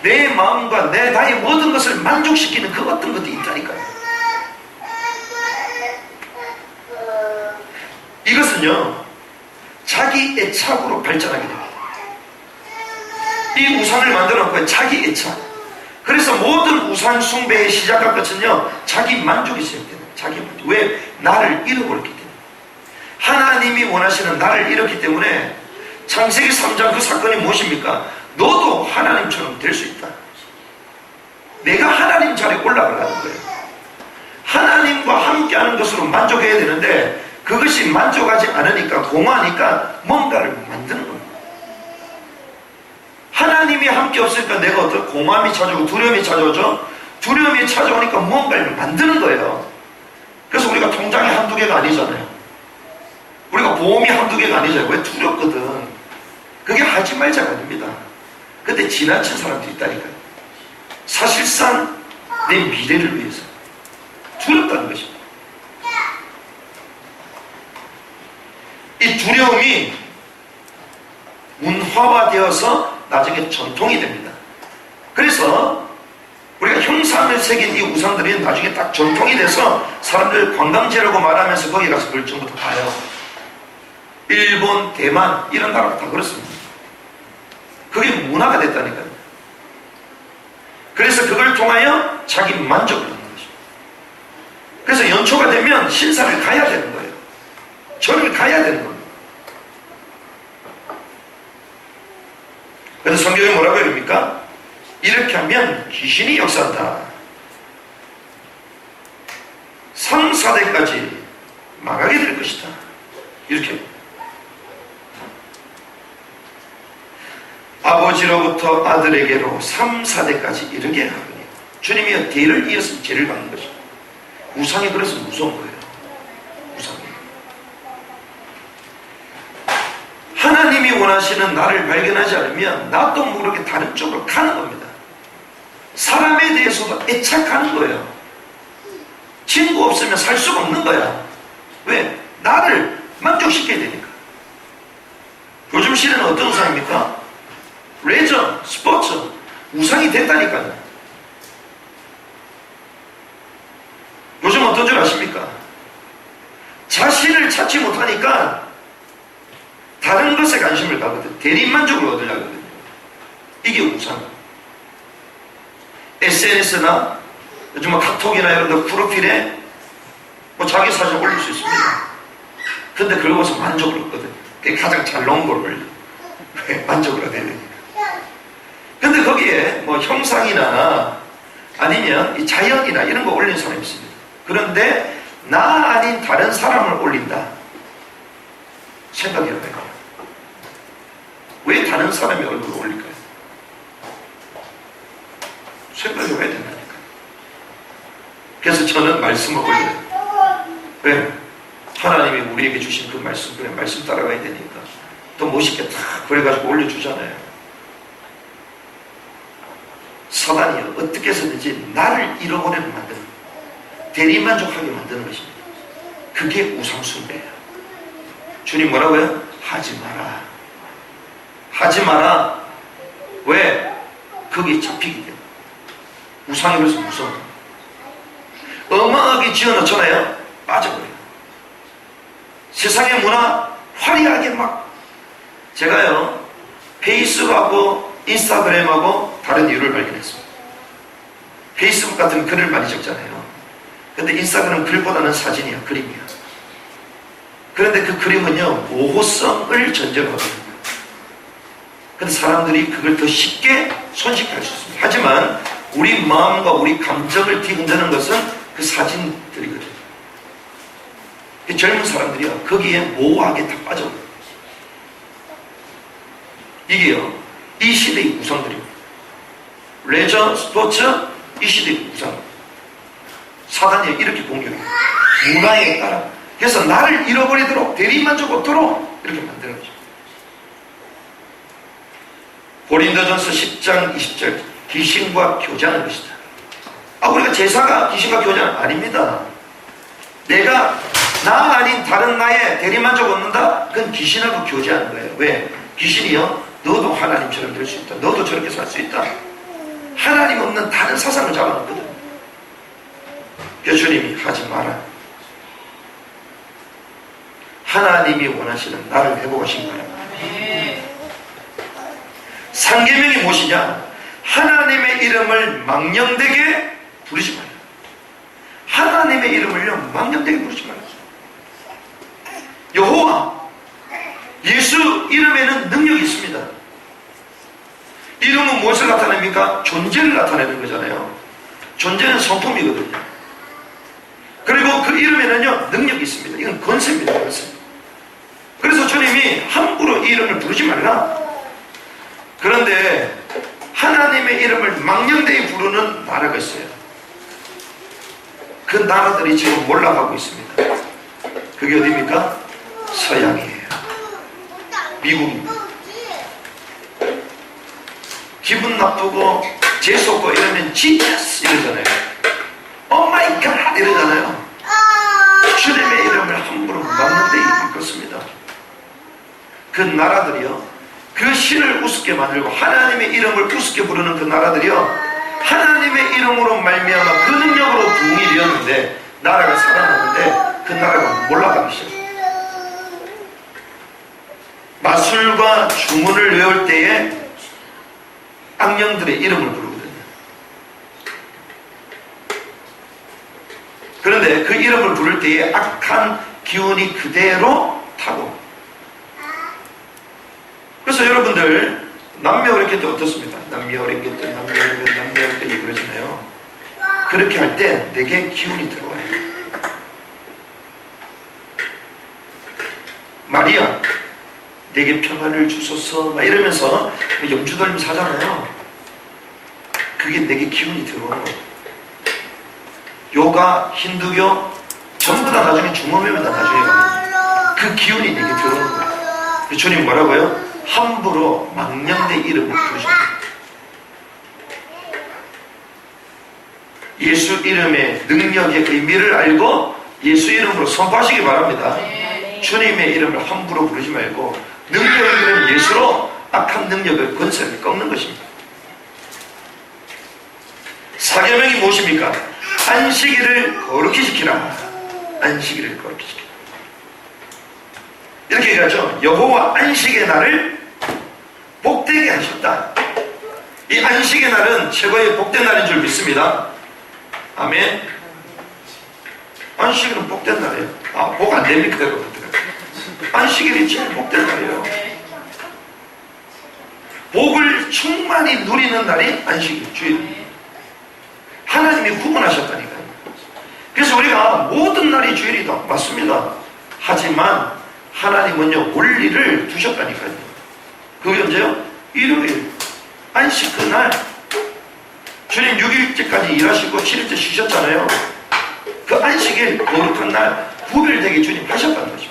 내 마음과 나의 모든 것을 만족시키는 그 어떤 것도 있다니까요. 이것은요, 자기 애착으로 발전하게 됩니다. 이 우상을 만들어 놓고 자기 애착. 그래서 모든 우상 숭배의 시작과 끝은요, 자기 만족이 시작됩니다. 자기 만족. 왜? 나를 잃어버렸기 때문에. 하나님이 원하시는 나를 잃었기 때문에 창세기 3장 그 사건이 무엇입니까? 너도 하나님처럼 될 수 있다. 내가 하나님 자리에 올라가려는 거예요. 하나님과 함께하는 것으로 만족해야 되는데 그것이 만족하지 않으니까, 공허하니까 뭔가를 만드는 거예요. 하나님이 함께 없으니까 내가 어떤 공허함이 찾아오고 두려움이 찾아오죠. 두려움이 찾아오니까 뭔가를 만드는 거예요. 그래서 우리가 통장이 한두 개가 아니잖아요. 우리가 보험이 한두 개가 아니잖아요. 왜? 두렵거든. 그게 하지 말자가 아닙니다. 근데 지나친 사람도 있다니까요. 사실상 내 미래를 위해서 두렵다는 것입니다. 이 두려움이 문화화되어서 나중에 전통이 됩니다. 그래서 우리가 형상을 새긴 이 우상들이 나중에 딱 전통이 돼서 사람들 관광지라고 말하면서 거기 가서 그걸 전부 다 봐요. 일본, 대만 이런 나라가 다 그렇습니다. 그게 문화가 됐다니까요. 그래서 그걸 통하여 자기 만족을 얻는 것입니다. 그래서 연초가 되면 신사를 가야 되는 거예요. 절을 가야 되는 겁니다. 그래서 성경이 뭐라고 합니까? 이렇게 하면 귀신이 역사한다. 3, 4대까지 망하게 될 것이다. 이렇게. 아버지로부터 아들에게로 3, 4대까지 이르게 하거니. 주님이 대를 이어서 죄를 받는 것입니다. 우상이 그래서 무서운 거예요. 우상이. 하나님이 원하시는 나를 발견하지 않으면 나도 모르게 다른 쪽으로 가는 겁니다. 사람에 대해서도 애착하는 거예요. 친구 없으면 살 수가 없는 거야. 왜? 나를 만족시켜야 되니까. 요즘 시대는 어떤 우상입니까? 레저, 스포츠, 우상이 됐다니까요. 요즘 어떤 줄 아십니까? 자신을 찾지 못하니까 다른 것에 관심을 가거든. 대리만족을 얻으려고 하거든요. 이게 우상. SNS나 요즘 카톡이나 이런 데 프로필에 자기 사진 올릴 수 있습니다. 근데 그러고서 만족을 얻거든요. 그게 가장 잘 나온 걸 올려. 왜? 만족을 얻어야 되니까. 근데 거기에 형상이나 아니면 이 자연이나 이런 거 올리는 사람이 있습니다. 그런데 나 아닌 다른 사람을 올린다. 생각해봐요. 왜 다른 사람의 얼굴을 올릴까요? 생각해봐야 된다니까. 그래서 저는 말씀을 올려요. 왜? 하나님이 우리에게 주신 그 말씀, 그래, 말씀 따라가야 되니까. 또 멋있게 탁 그래가지고 올려주잖아요. 사단이 어떻게 해서든지 나를 잃어버리게 만드는, 대리만족하게 만드는 것입니다. 그게 우상숭배예요. 주님 뭐라고요? 하지 마라. 하지 마라. 왜? 거기에 잡히기 때문에. 우상이 그래서 무서워. 어마하게 지어놓잖아요. 빠져버려요. 세상의 문화 화려하게 막. 제가요 페이스북하고 인스타그램하고 다른 이유를 발견했습니다. 페이스북 같은 글을 많이 적잖아요. 근데 인스타그램 글보다는 사진이야, 그림이야. 그런데 그 그림은요 모호성을 전제로 하거든요. 근데 사람들이 그걸 더 쉽게 손쉽게 할 수 있습니다. 하지만 우리 마음과 우리 감정을 뒤흔드는 것은 그 사진들이거든요. 그 젊은 사람들이요 거기에 모호하게 다 빠져버려요. 이게요 이 시대의 우상들입니다. 레저, 스포츠, 이 시대의 우상. 사단이 이렇게 공격해요. 문화에 따라. 그래서 나를 잃어버리도록 대리만족 얻도록 이렇게 만드는 거죠. 고린도전서 10장 20절 귀신과 교제하는 것이다. 우리가 제사가 귀신과 교제는 아닙니다. 내가 나 아닌 다른 나의 대리만족 얻는다? 그건 귀신하고 교제하는 거예요. 왜? 귀신이요 너도 하나님처럼 될 수 있다. 너도 저렇게 살 수 있다. 하나님 없는 다른 사상을 잡아놓거든. 주님이 하지 마라. 하나님이 원하시는 나를 회복하신 거야. 상계명이 무엇이냐? 하나님의 이름을 망령되게 부르지 말라. 하나님의 이름을요 망령되게 부르지 말라. 여호와 예수 이름에는 능력이 있습니다. 이름은 무엇을 나타냅니까? 존재를 나타내는 거잖아요. 존재는 성품이거든요. 그리고 그 이름에는요 능력이 있습니다. 이건 권세입니다. 권세. 그래서 주님이 함부로 이 이름을 부르지 말라. 그런데 하나님의 이름을 망령되게 부르는 나라가 있어요. 그 나라들이 지금 몰락하고 있습니다. 그게 어디입니까? 서양이에요. 미국입니다. 기분 나쁘고 재수없고 이러면 Jesus 이러잖아요. Oh my God 이러잖아요. 주님의 이름을 함부로 망령되게 일컫습니다. 그 나라들이요 그 신을 우습게 만들고 하나님의 이름을 우습게 부르는 그 나라들이요 하나님의 이름으로 말미암아 그 능력으로 부흥이 되었는데 나라가 살아났는데 그 나라가 몰락하기 시작합니다. 마술과 주문을 외울 때에 악령들의 이름을 부르거든요. 그런데 그 이름을 부를 때에 악한 기운이 그대로 타고. 그래서 여러분들 남녀어렵게 때 어떻습니까? 남녀어렵게 때 그러잖아요. 그렇게 할 때 내게 기운이 들어와요. 마리아 내게 평안을 주소서 막 이러면서 염주 돌면서 하잖아요. 그게 내게 기운이 들어오는 거예요. 요가, 힌두교 전부 다 나중에 중범회마다 나중에 가요. 그 기운이 내게 들어오는 거예요. 주님 뭐라고요? 함부로 망령된 이름을 부르셨다. 예수 이름의 능력의 의미를 알고 예수 이름으로 선포하시기 바랍니다. 주님의 이름을 함부로 부르지 말고 능력의 이름 예수로 악한 능력을 권세를 꺾는 것입니다. 사계명이 무엇입니까? 안식일을 거룩히 지키라. 안식일을 거룩히 지키라. 이렇게 얘기하죠. 여호와 안식의 날을 복되게 하셨다. 이 안식의 날은 최고의 복된 날인 줄 믿습니다. 아멘. 안식일은 복된 날이에요. 복 안 됩니까 여러분들? 안식일이 제일 복된 날이에요. 복을 충만히 누리는 날이 안식일, 주일. 하나님이 구분하셨다니까요. 그래서 우리가 모든 날이 주일이다. 맞습니다. 하지만 하나님은요 원리를 두셨다니까요. 그게 언제요? 일요일 안식 그날. 주님 6일째까지 일하시고 7일째 쉬셨잖아요. 그 안식일 거룩한 날 구별되게 주님 하셨다는 거죠.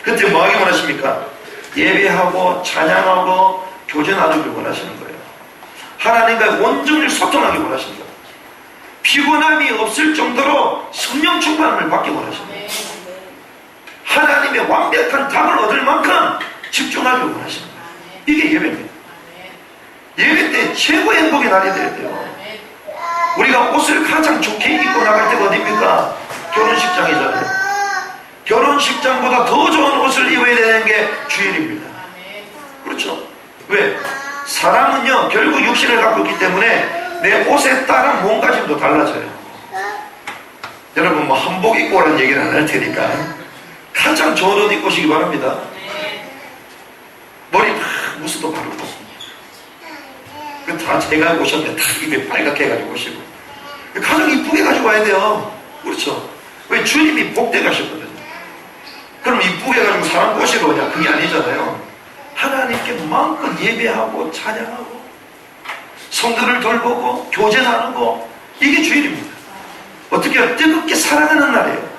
그때 뭐 하기 원하십니까? 예배하고 찬양하고 교제나누길 원하시는 거예요. 하나님과 온전히 소통하기 원하십니다. 피곤함이 없을 정도로 성령 충만함을 받기 원하십니다. 하나님의 완벽한 답을 얻을 만큼 집중하기 원하십니다. 이게 예배입니다. 예배 때 최고의 행복의 날이 되어야 돼요. 우리가 옷을 가장 좋게 입고 나갈 때가 어딥니까? 결혼식장이잖아요. 결혼식장보다 더 좋은 옷을 입어야 되는 게 주일입니다. 그렇죠? 왜? 사람은요 결국 육신을 갖고 있기 때문에 내 옷에 따른 몸가짐도 달라져요. 여러분 뭐 한복 입고 오라는 얘기는 안 할 테니까 가장 좋은 옷 입고 오시기 바랍니다. 머리 막 무스도 바르고 다 제가 오셨는데 다 입에 빨갛게 해가지고 오시고 가장 이쁘게 가지고 와야 돼요. 그렇죠? 왜? 주님이 복돼 가셨거든요. 그럼 이쁘게 해가지고 사람 꼬시러 오냐? 그게 아니잖아요. 하나님께 마음껏 예배하고 찬양하고 성도를 돌보고 교제 나누고 이게 주일입니다. 어떻게 해요? 뜨겁게 사랑하는 날이에요.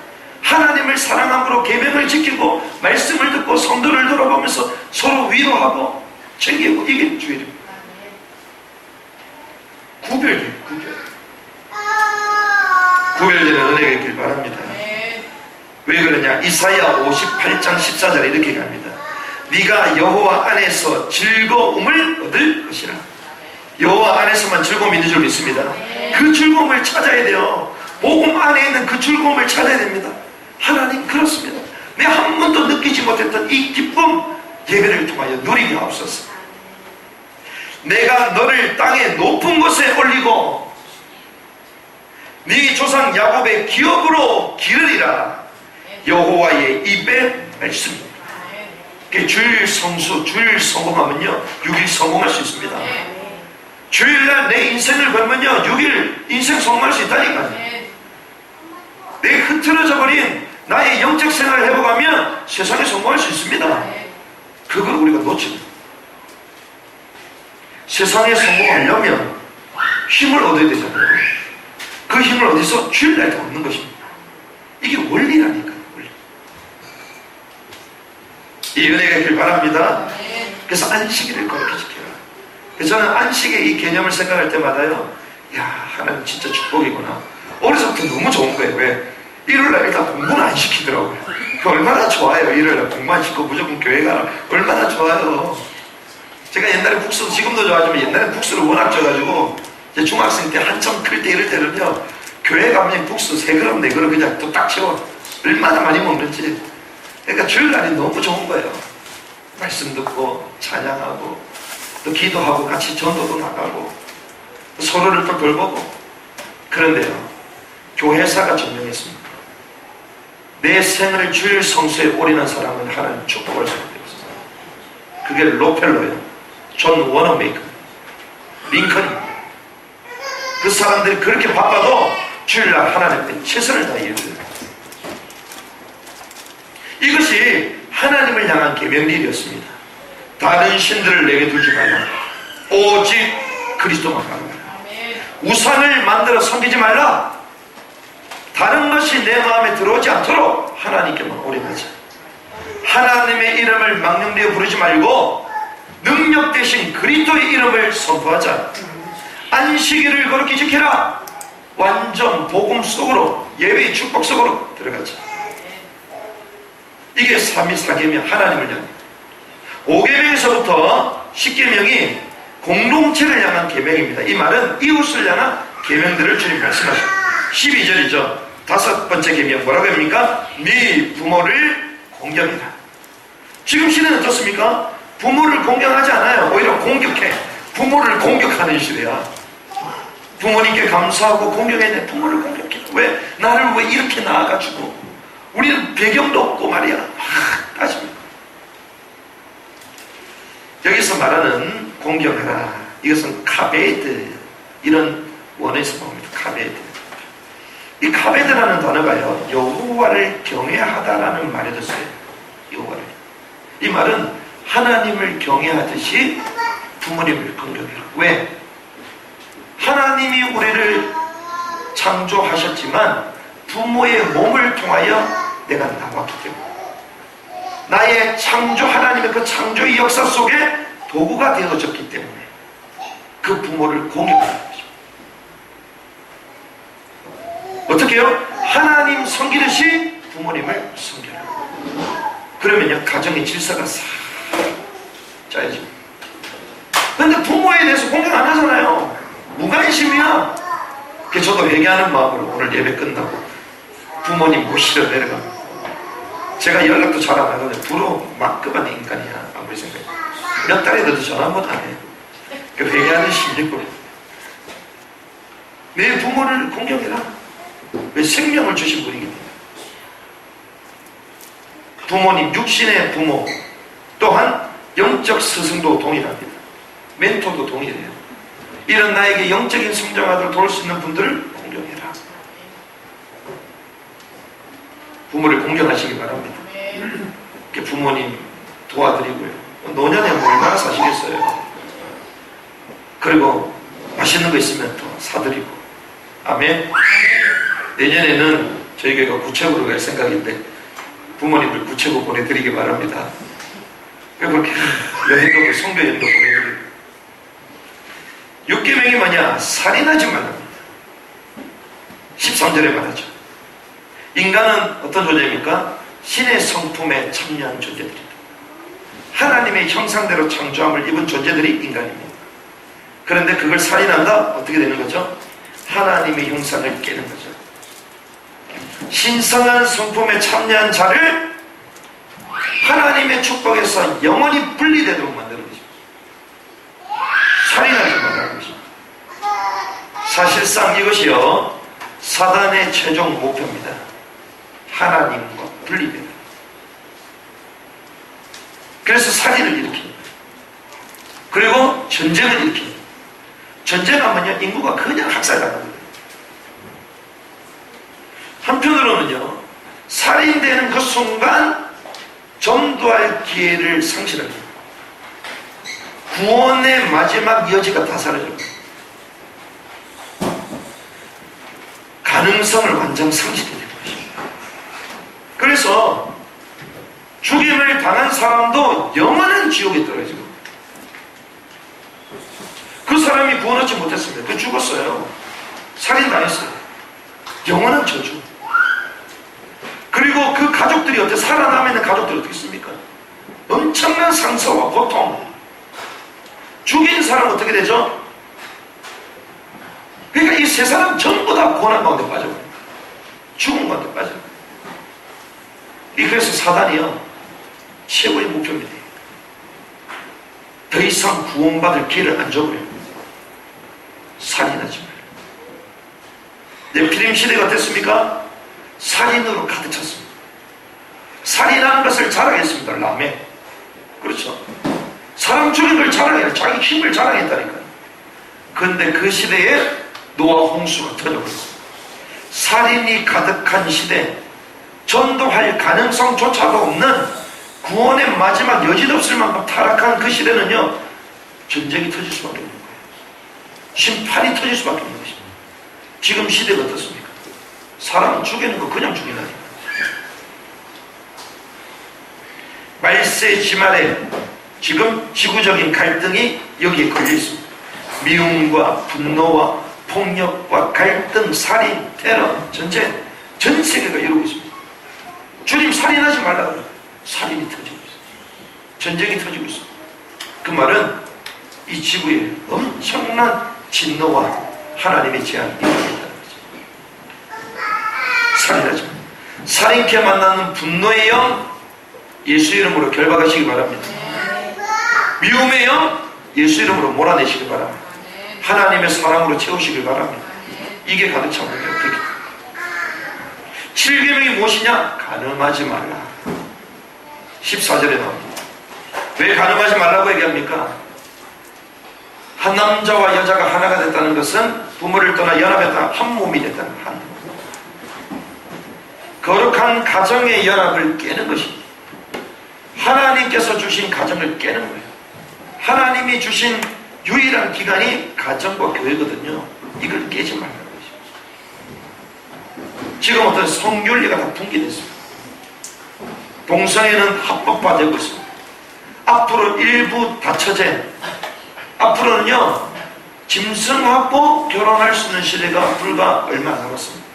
하나님을 사랑함으로 계명을 지키고 말씀을 듣고 성도를 돌아보면서 서로 위로하고 챙기고 이게 주일입니다. 구별돼요. 구별되는 은혜가 있길 바랍니다. 왜 그러냐? 이사야 58장 14절에 이렇게 갑니다. 네가 여호와 안에서 즐거움을 얻을 것이라. 여호와 안에서만 즐거움이 있는 줄 믿습니다. 그 즐거움을 찾아야 돼요. 복음 안에 있는 그 즐거움을 찾아야 됩니다. 하나님 그렇습니다. 내가 한 번도 느끼지 못했던 이 기쁨 예배를 통하여 누리게 하옵소서. 내가 너를 땅의 높은 곳에 올리고 네 조상 야곱의 기업으로 기르리라. 여호와의 입의 말씀입니다. 주일 성수, 주일 성공하면요 6일 성공할 수 있습니다. 주일날 내 인생을 걸면요 6일 인생 성공할 수 있다니까요. 내 흐트러져 버린 나의 영적 생활을 해보가면 세상에 성공할 수 있습니다. 그걸 우리가 놓칩니다. 세상에 성공하려면 힘을 얻어야 되잖아요. 그 힘을 어디서? 주일날 얻는 것입니다. 이게 원리라니까요. 원리. 이 은혜가 있길 바랍니다. 그래서 안식일을 그렇게 지켜라. 그래서 저는 안식의 이 개념을 생각할 때마다요, 야, 하나님 진짜 축복이구나. 어려서부터 너무 좋은 거예요. 왜? 일요일날 일단 공부는 안 시키더라고요. 그 얼마나 좋아요. 일요일날 공부 안 시키고 무조건 교회 가라. 얼마나 좋아요. 제가 옛날에 국수도 지금도 좋아하지만 옛날에 국수를 워낙 줘가지고 제 중학생 때 한참 클 때 이럴 때는요 교회 가면 국수 3그릇 4그릇 그냥 뚝딱 채워. 얼마나 많이 먹는지. 그러니까 주일날이 너무 좋은 거예요. 말씀 듣고 찬양하고 또 기도하고 같이 전도도 나가고 서로를 또 돌보고. 그런데요 교회사가 증명했습니다. 내 생을 주일 성수에 올인한 사람은 하나님 축복을 선택했습니다. 그게 로펠러예요. 존 워너메이커, 링컨입니다. 그 사람들이 그렇게 바빠도 주일날 하나님께 최선을 다해요. 이것이 하나님을 향한 계명들이었습니다. 다른 신들을 내게 두지 말라. 오직 그리스도만 가라. 우상을 만들어 섬기지 말라. 다른 것이 내 마음에 들어오지 않도록 하나님께만 올인하자. 하나님의 이름을 망령되어 부르지 말고 능력 대신 그리스도의 이름을 선포하자. 안식일을 거룩히 지켜라. 완전 복음 속으로, 예배의 축복 속으로 들어가자. 이게 3.1.4계명, 하나님을 향한. 5계명에서부터 10계명이 공동체를 향한 계명입니다. 이 말은 이웃을 향한 계명들을 주님 말씀하십니다. 12절이죠. 5번째 계명 뭐라고 합니까? 네 부모를 공경해라. 지금 시대는 어떻습니까? 부모를 공경하지 않아요. 오히려 공격해. 부모를 공격하는 시대야. 부모님께 감사하고 공경해야 돼. 부모를 공격해. 왜? 나를 왜 이렇게 낳아가지고 우리는 배경도 없고 말이야. 따집니다. 여기서 말하는 공경하라, 이것은 카베드, 이런 원어에서 나옵니다. 카베드. 이 카베드라는 단어가요 여호와를 경외하다라는 말에도 써요. 여호와를. 이 말은 하나님을 경외하듯이 부모님을 공경해라. 왜? 하나님이 우리를 창조하셨지만 부모의 몸을 통하여 내가 나왔기 때문에 나의 창조, 하나님의 그 창조의 역사 속에 도구가 되어졌기 때문에 그 부모를 공경하는 것입니다. 어떻게 해요? 하나님 섬기듯이 부모님을 섬겨요. 그러면요 가정의 질서가 싹 짜여져. 근데 부모에 대해서 공경 안 하잖아요. 무관심이야. 그래서 저도 회개하는 마음으로 오늘 예배 끝나고 부모님 모시러 내려갑니다. 제가 연락도 잘 안 하거든요. 부러워 막급한 인간이야 아무리 생각해. 몇 달에 도 전화 한 번 안 해. 그 회개하는 심리로 내 부모를 공경해라. 왜? 생명을 주신 분이기 때문에. 부모님, 육신의 부모 또한 영적 스승도 동일합니다. 멘토도 동일해요. 이런 나에게 영적인 성장하도록 도울 수 있는 분들을 공경해라. 부모를 공경하시기 바랍니다. 부모님 도와드리고요. 노년에 뭐 얼마나 사시겠어요. 그리고 맛있는 거 있으면 또 사드리고. 아멘. 내년에는 저희 교회가 구체구로 갈 생각인데 부모님들 구체구 보내드리기 바랍니다. 그렇게 여행도 성교여행도 보내드리고. 6계명이 뭐냐? 살인하지 말랍니다. 13절에 말하죠. 인간은 어떤 존재입니까? 신의 성품에 참여한 존재들입니다. 하나님의 형상대로 창조함을 입은 존재들이 인간입니다. 그런데 그걸 살인한다? 어떻게 되는 거죠? 하나님의 형상을 깨는 거죠. 신성한 성품에 참여한 자를 하나님의 축복에서 영원히 분리되도록 만드는 것입니다. 살인하지 말라는 것입니다. 사실상 이것이요 사단의 최종 목표입니다. 하나님과 분리되는. 그래서 살인을 일으킵니다. 그리고 전쟁을 일으킵니다. 전쟁하면요 인구가 그냥 학살당합니다. 한편으로는요 살인되는 그 순간 전도할 기회를 상실합니다. 구원의 마지막 여지가 다 사라집니다. 가능성을 완전 상실해 되는 것입니다. 그래서 죽임을 당한 사람도 영원한 지옥에 떨어지고 그 사람이 구원 얻지 못했습니다. 그 죽었어요. 살인당했어요. 영원한 저주. 그리고 그 가족들이 어떻게 살아남아있는 가족들이 어떻게 있습니까? 엄청난 상처와 고통. 죽인 사람은 어떻게 되죠? 그러니까 이 세 사람 전부 다 고난 가운데 빠져버려요. 죽은 가운데 빠져요. 그래서 사단이요 최고의 목표입니다. 더 이상 구원받을 기회를 안 줘버려요. 살인하지 말아요. 네피림 시대가 어땠습니까? 살인으로 가득 찼습니다. 살인하는 것을 자랑했습니다. 라메. 그렇죠. 사람 죽인 걸 자랑해요. 자기 힘을 자랑했다니까요. 그런데 그 시대에 노아 홍수가 터져버렸어요. 살인이 가득한 시대, 전도할 가능성조차도 없는 구원의 마지막 여지도 없을 만큼 타락한 그 시대는요 전쟁이 터질 수밖에 없는 거예요. 심판이 터질 수밖에 없는 것입니다. 지금 시대가 어떻습니까? 사람은 죽이는 거 그냥 죽이다니까. 말세 지말에 지금 지구적인 갈등이 여기에 걸려 있습니다. 미움과 분노와 폭력과 갈등, 살인, 테러, 전쟁, 전 세계가 이루고 있습니다. 주님 살인하지 말라고 살인이 터지고 있어요. 전쟁이 터지고 있어요. 그 말은 이 지구에 엄청난 진노와 하나님의 재앙이 일어나고 있다는 거죠. 살인하지 마. 살인케 만나는 분노의 영 예수 이름으로 결박하시기 바랍니다. 미움의 영 예수 이름으로 몰아내시기 바랍니다. 하나님의 사랑으로 채우시길 바랍니다. 이게 가득 찬 거예요. 7계명이 무엇이냐? 간음하지 말라. 14절에 나옵니다. 왜 간음하지 말라고 얘기합니까? 한 남자와 여자가 하나가 됐다는 것은 부모를 떠나 연합했다 한 몸이 됐다는 한 거룩한 가정의 연합을 깨는 것입니다. 하나님께서 주신 가정을 깨는 거예요. 하나님이 주신 유일한 기관이 가정과 교회거든요. 이걸 깨지 말라는 것입니다. 지금 어떤 성윤리가 다 붕괴됐습니다. 동성애는 합법화되고 있습니다. 앞으로 일부 다처제, 앞으로는요 짐승하고 결혼할 수 있는 시대가 불과 얼마 안 남았습니다.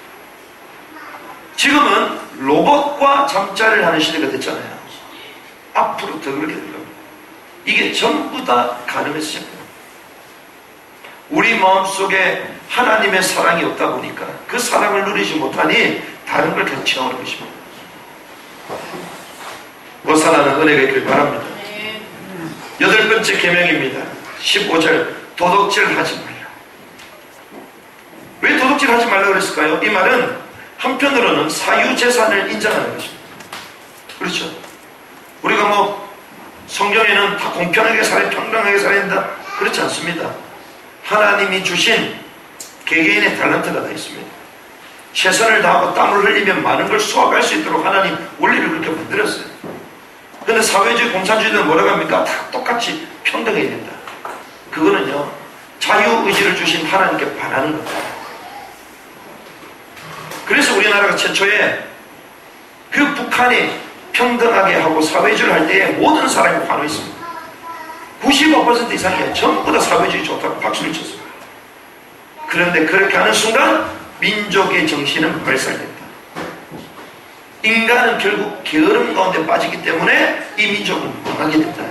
지금은 로봇과 잠자리를 하는 시대가 됐잖아요. 앞으로 더 그렇게 될 겁니다. 이게 전부 다 가늠에서 시작됩니다. 우리 마음속에 하나님의 사랑이 없다 보니까 그 사랑을 누리지 못하니 다른 걸 계속 채워오는 것입니다. 벗어나는 은혜가 있길 바랍니다. 8번째 계명입니다. 15절, 도둑질 하지 말라. 왜 도둑질 하지 말라 그랬을까요? 이 말은 한편으로는 사유재산을 인정하는 것입니다. 그렇죠? 우리가 뭐 성경에는 다 공평하게 살아야, 평등하게 살아야 된다, 그렇지 않습니다. 하나님이 주신 개개인의 탤런트가 다 있습니다. 최선을 다하고 땀을 흘리면 많은 걸 수확할 수 있도록 하나님 원리를 그렇게 만들었어요. 그런데 사회주의 공산주의는 뭐라고 합니까? 다 똑같이 평등해야 된다. 그거는요, 자유의지를 주신 하나님께 반하는 겁니다. 그래서 우리나라가 최초에 그 북한이 평등하게 하고 사회주의를 할 때에 모든 사람이 환호했습니다. 95% 이상이 전부 다 사회주의 좋다고 박수를 쳤습니다. 그런데 그렇게 하는 순간 민족의 정신은 발살된다. 인간은 결국 게으름 가운데 빠지기 때문에 이 민족은 망하게 된다.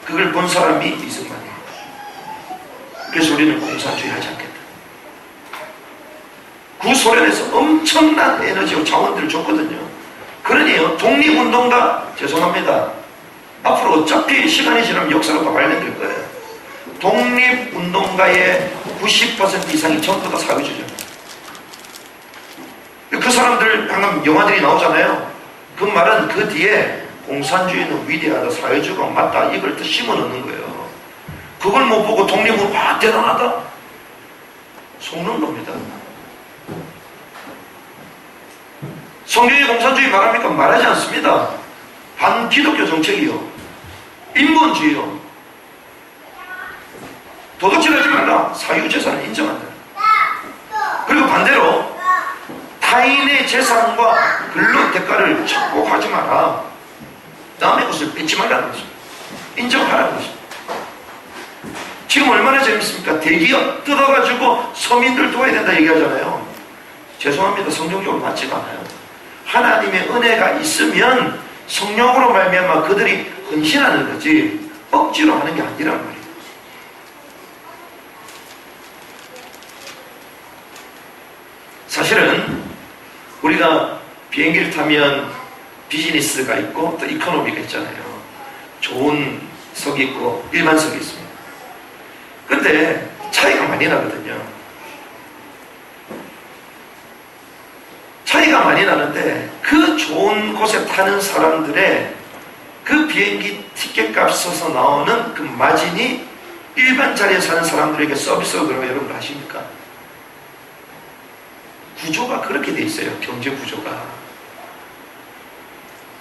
그걸 본 사람이 이승만입니다. 그래서 우리는 공산주의 하지 않겠다. 구소련에서 엄청난 에너지와 자원들을 줬거든요. 그러니요, 독립운동가, 죄송합니다, 앞으로 어차피 시간이 지나면 역사로 다 발견될 거예요. 독립운동가의 90% 이상이 전부 다 사회주의자입니다. 그 사람들 방금 영화들이 나오잖아요. 그 말은 그 뒤에 공산주의는 위대하다, 사회주의가 맞다, 이걸 또 심어넣는 거예요. 그걸 못 보고 독립은 와 대단하다 속는 겁니다. 성경이 공산주의 말합니까? 말하지 않습니다. 반기독교 정책이요, 인본주의요, 도둑질하지 말라, 사유재산을 인정한다. 그리고 반대로 타인의 재산과 근로 대가를 착복하지 마라, 남의 것을 뺏지 말라는 것입니다. 인정하라는 것입니다. 지금 얼마나 재밌습니까? 대기업 뜯어가지고 서민들 도와야 된다 얘기하잖아요. 죄송합니다, 성경적으로 맞지가 않아요. 하나님의 은혜가 있으면 성령으로 말미암아 그들이 헌신하는 거지 억지로 하는 게 아니란 말이에요. 사실은 우리가 비행기를 타면 비즈니스가 있고 또 이코노미가 있잖아요. 좋은 석이 있고 일반석이 있습니다. 근데 차이가 많이 나거든요. 차이가 많이 나는데 그 좋은 곳에 타는 사람들의 그 비행기 티켓 값에서 나오는 그 마진이 일반 자리에 사는 사람들에게 서비스로 들어가. 여러분 아십니까? 구조가 그렇게 돼 있어요. 경제 구조가.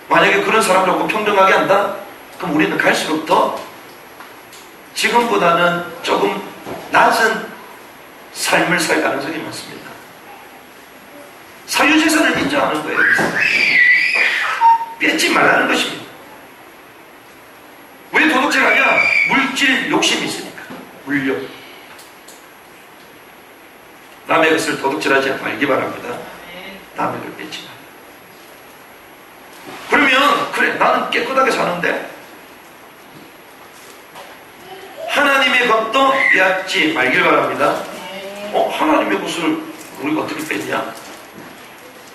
만약에 그런 사람들하고 평등하게 한다? 그럼 우리는 갈수록 더 지금보다는 조금 낮은 삶을 살 가능성이 많습니다. 사유재산을 인정하는 거예요. 뺏지 말라는 것입니다. 왜 도둑질하냐? 물질 욕심이 있으니까. 물욕. 남의 것을 도둑질하지 말기 바랍니다. 남의 걸 뺏지 마. 그러면 그래, 나는 깨끗하게 사는데 하나님의 것도 빼앗지 말길 바랍니다. 하나님의 것을 우리가 어떻게 뺐냐?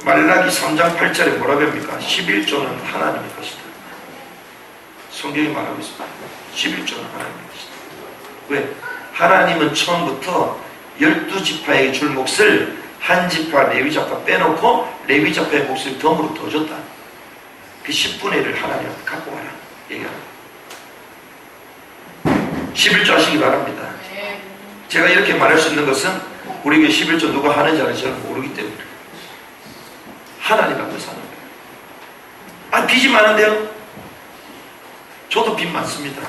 말라기 3장 8절에 뭐라고 합니까? 11조는 하나님의 것이다. 성경이 말하고 있습니다. 11조는 하나님의 것이다. 왜? 하나님은 처음부터 12지파에게 줄 몫을 한 지파, 레위지파 빼놓고 레위지파의 몫을 덤으로 더 줬다. 그 10분의 1을 하나님한테 갖고 와라 얘기합니다. 11조 하시기 바랍니다. 제가 이렇게 말할 수 있는 것은 우리에게 11조 누가 하는지 안 하는지 저는 모르기 때문에 하나님 앞에 사는 거예요. 빚이 많은데요? 저도 빚 많습니다.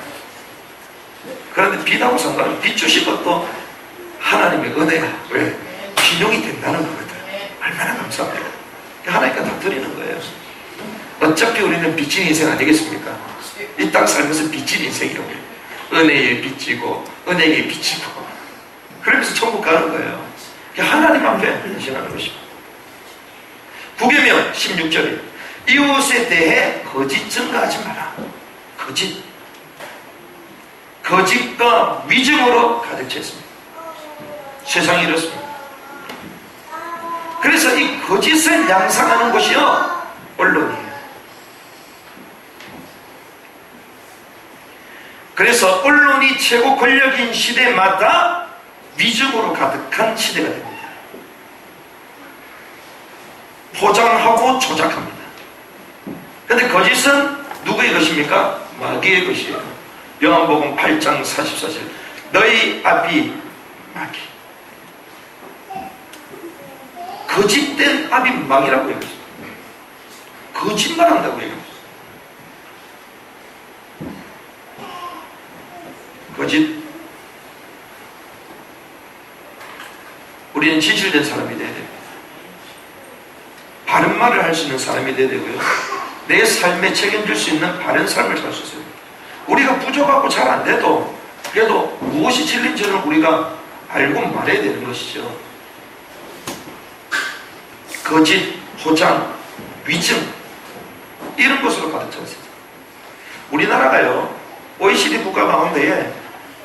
그런데 빚하고 상관없이 빚 주신 것도 하나님의 은혜가 왜? 신용이 된다는 거거든. 얼마나 감사합니다. 하나님께 다 드리는 거예요. 어차피 우리는 빚진 인생 아니겠습니까? 이 땅 살면서 빚진 인생이라고. 은혜에 빚지고 은혜에 빚지고 그러면서 천국 가는 거예요. 하나님 앞에 헌신하는 것입니다. 구계명 16절에 이웃에 대해 거짓 증거하지 마라. 거짓과 위증으로 가득 차 있습니다. 세상이 이렇습니다. 그래서 이 거짓을 양상하는 것이요 언론이에요. 그래서 언론이 최고 권력인 시대마다 위증으로 가득한 시대가 됩니다. 포장하고 조작합니다. 그런데 거짓은 누구의 것입니까? 마귀의 것이에요. 요한복음 8장 44절 너희 아비 마귀. 거짓된 아비 마귀라고 얘기했어요. 거짓말한다고 얘기했어요. 거짓. 우리는 진실된 사람이 돼야 됩니다. 바른 말을 할 수 있는 사람이 돼야 되고요. 내 삶에 책임질 수 있는 바른 삶을 살 수 있어요. 우리가 부족하고 잘 안 돼도 그래도 무엇이 진리인지를 우리가 알고 말해야 되는 것이죠. 거짓, 포장, 위증 이런 것으로 가득 차 있습니다. 우리나라가요 OECD 국가 가운데에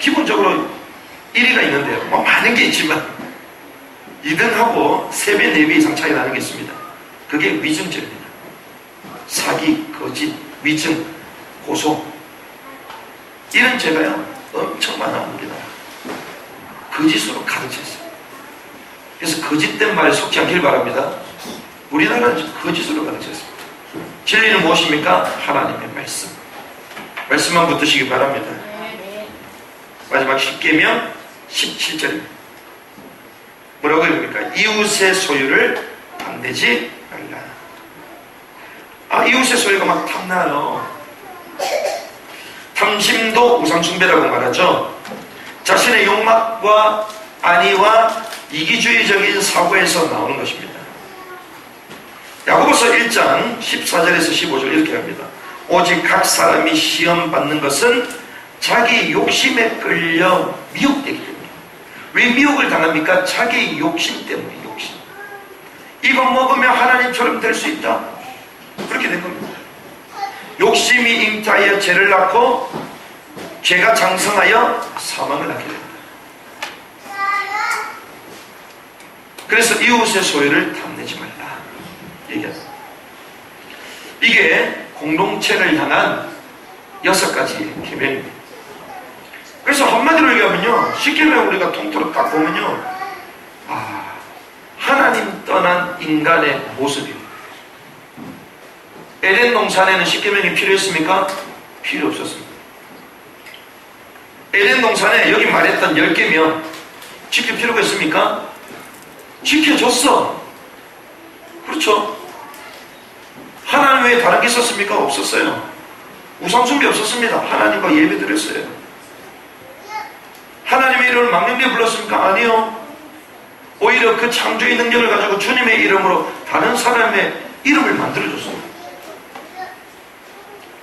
기본적으로 1위가 있는데요. 뭐 많은 게 있지만 2등하고 3배, 4배 이상 차이 나는 게 있습니다. 그게 위증죄입니다. 사기, 거짓, 위증, 고소 이런 죄가요 엄청 많아. 우리나라 거짓으로 가득 차 있어요. 그래서 거짓된 말에 속지 않길 바랍니다. 우리나라는 거짓으로 가득 차 있습니다. 진리는 무엇입니까? 하나님의 말씀. 말씀만 붙드시기 바랍니다. 마지막 10계명 17절입니다. 뭐라고 읽습니까? 이웃의 소유를 탐내지 말라. 이웃의 소유가 막 탐나요. 탐심도 우상숭배라고 말하죠. 자신의 욕망과 안위와 이기주의적인 사고에서 나오는 것입니다. 야고보서 1장 14절에서 15절 이렇게 합니다. 오직 각 사람이 시험 받는 것은 자기 욕심에 끌려 미혹되기 때문에. 왜 미혹을 당합니까? 자기 욕심 때문에. 욕심. 이거 먹으면 하나님처럼 될 수 있다. 그렇게 된 겁니다. 욕심이 잉타하여 죄를 낳고 죄가 장성하여 사망을 낳게 됩니다. 그래서 이웃의 소유를 탐내지 말라 얘기합니다. 이게 공동체를 향한 6가지 계명입니다. 그래서 한마디로 얘기하면요, 쉽게 말하면 우리가 통틀어 딱 보면요, 하나님 떠난 인간의 모습입니다. 에덴 동산에는 10계명이 필요했습니까? 필요 없었습니다. 에덴 동산에 여기 말했던 10계명 지킬 필요가 있습니까? 지켜줬어. 그렇죠? 하나님 외에 다른 게 있었습니까? 없었어요. 우상숭배 없었습니다. 하나님과 예배 드렸어요. 하나님의 이름을 망령되이 불렀습니까? 아니요. 오히려 그 창조의 능력을 가지고 주님의 이름으로 다른 사람의 이름을 만들어줬습니다.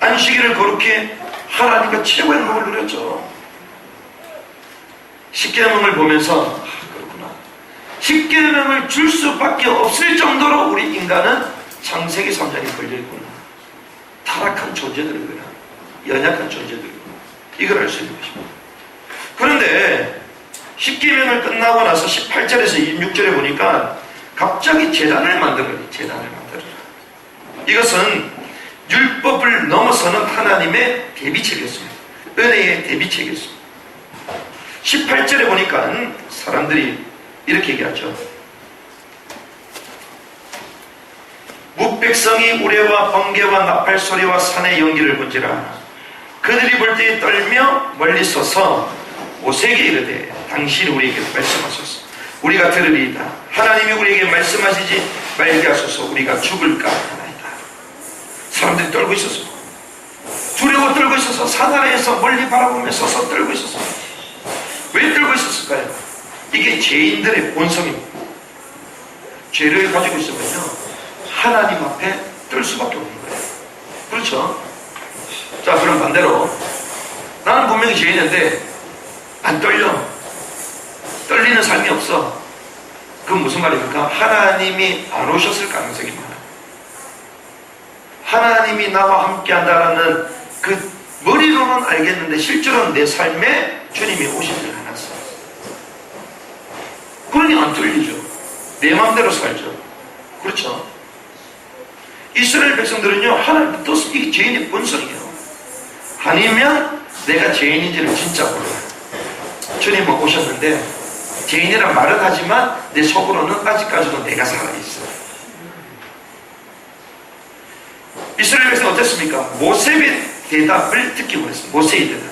안식일을 거룩히 하나님과 최고의 행복을 누렸죠. 10계명을 보면서 그렇구나. 10계명을 줄 수밖에 없을 정도로 우리 인간은 창세기 3장에 걸려있구나. 타락한 존재들이구나. 연약한 존재들이구나. 이걸 알 수 있는 것입니다. 그런데 10계명을 끝나고 나서 18절에서 26절에 보니까 갑자기 제단을 만들어요. 제단을 만들어라. 이것은 율법을 넘어서는 하나님의 대비책이었습니다. 은혜의 대비책이었습니다. 18절에 보니까 사람들이 이렇게 얘기하죠. 뭇백성이 우레와 번개와 나팔 소리와 산의 연기를 본지라. 그들이 볼 때에 떨며 멀리 서서 모세에게 이르되 당신이 우리에게 말씀하소서. 우리가 들으리이다. 하나님이 우리에게 말씀하시지 말게 하소서. 우리가 죽을까 하나이다. 사람들이 떨고 있었어. 두려워 떨고 있어서 산 아래에서 멀리 바라보며 서서 떨고 있었어. 왜 떨고 있었을까요? 이게 죄인들의 본성입니다. 죄를 가지고 있으면요, 하나님 앞에 떨 수밖에 없는 거예요. 그렇죠? 자, 그럼 반대로 나는 분명히 죄인인데 안 떨려. 떨리는 삶이 없어. 그건 무슨 말입니까? 하나님이 안 오셨을 가능성이 많아요. 하나님이 나와 함께 한다라는 그 머리로는 알겠는데 실제로는 내 삶에 주님이 오시질 않았어. 그러니 안 뚫리죠. 내 마음대로 살죠. 그렇죠? 이스라엘 백성들은요, 하나님 뜻, 이게 죄인의 본성이에요. 아니면 내가 죄인인지를 진짜 몰라요. 주님은 오셨는데 죄인이란 말은 하지만 내 속으로는 아직까지도 내가 살아있어. 이스라엘 백성은 어땠습니까? 모세의 대답을 듣기 원했습니다. 모세의 대답.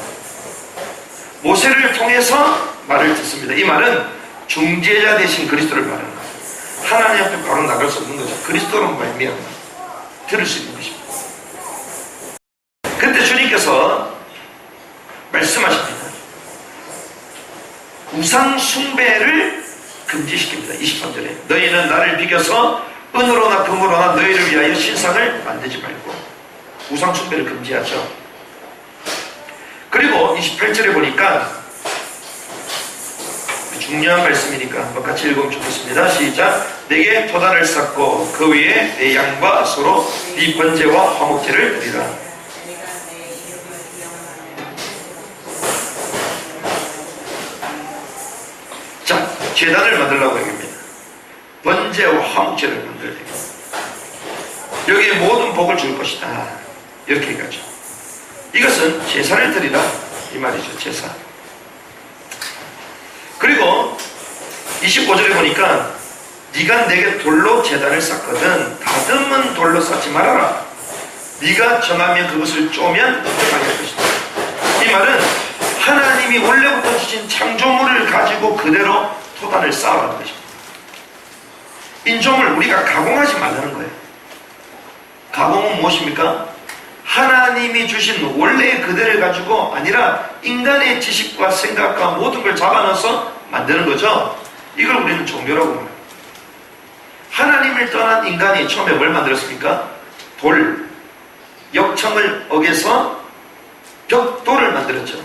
모세를 통해서 말을 듣습니다. 이 말은 중재자 대신 그리스도를 말하는 거예요. 하나님 앞에 바로 나갈 수 없는 거죠. 그리스도로 말미암아 들을 수 있는 것입니다. 그때 주님께서 말씀하십니다. 우상 숭배를 금지시킵니다. 23절에 너희는 나를 비겨서 은으로나 금으로나 너희를 위하여 신상을 만들지 말고, 우상 숭배를 금지하죠. 그리고 28절에 보니까 중요한 말씀이니까 한번 같이 읽으면 좋겠습니다. 시작. 내게 토단을 쌓고 그 위에 내 양과 소로 네 번제와 화목제를 드리라. 자, 제단을 만들라고 얘기합니다. 번제와 화목제를 만들어야 됩니다. 여기에 모든 복을 줄 것이다, 이렇게 얘기하죠. 이것은 제사를 드리라 이 말이죠. 제사. 그리고 25절에 보니까 네가 내게 돌로 제단을 쌓거든 다듬은 돌로 쌓지 말아라. 네가 정하면 그것을 쪼면 들어가게 할 것이다. 이 말은 하나님이 원래부터 주신 창조물을 가지고 그대로 토단을 쌓으라는 것입니다. 인종을 우리가 가공하지 말라는 거예요. 가공은 무엇입니까? 하나님이 주신 원래의 그대를 가지고 아니라 인간의 지식과 생각과 모든 걸 잡아넣어서 만드는 거죠. 이걸 우리는 종교라고 말합니다. 하나님을 떠난 인간이 처음에 뭘 만들었습니까? 돌, 역청을 어겨서 벽돌을 만들었죠.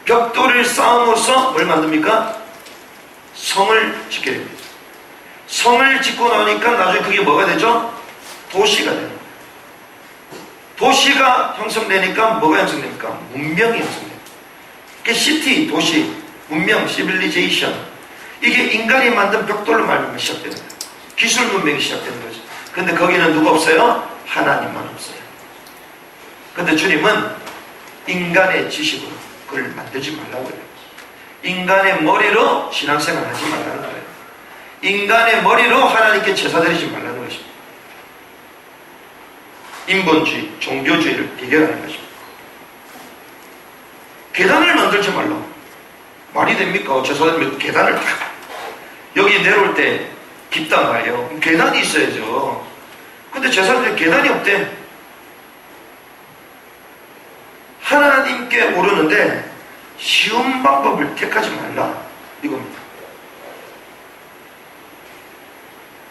벽돌을 쌓음으로써 뭘 만듭니까? 성을 짓게 됩니다. 성을 짓고 나오니까 나중에 그게 뭐가 되죠? 도시가 됩니다. 도시가 형성되니까 뭐가 형성됩니까? 문명이 형성됩니다. 그게 시티, 도시, 문명, 시빌리제이션, 이게 인간이 만든 벽돌로 말미암아 시작되는 거예요. 기술 문명이 시작되는 거죠. 근데 거기는 누가 없어요? 하나님만 없어요. 근데 주님은 인간의 지식으로 그걸 만들지 말라고 해요. 인간의 머리로 신앙생활 하지 말라는 거예요. 인간의 머리로 하나님께 제사 드리지 말라는 것입니다. 인본주의, 종교주의를 대결하는 것입니다. 계단을 만들지 말라고. 말이 됩니까? 제사드리면 계단을 다 여기 내려올 때 깊단 말이에요. 계단이 있어야죠. 근데 제사드리면 계단이 없대. 하나님께 오르는데 쉬운 방법을 택하지 말라, 이겁니다.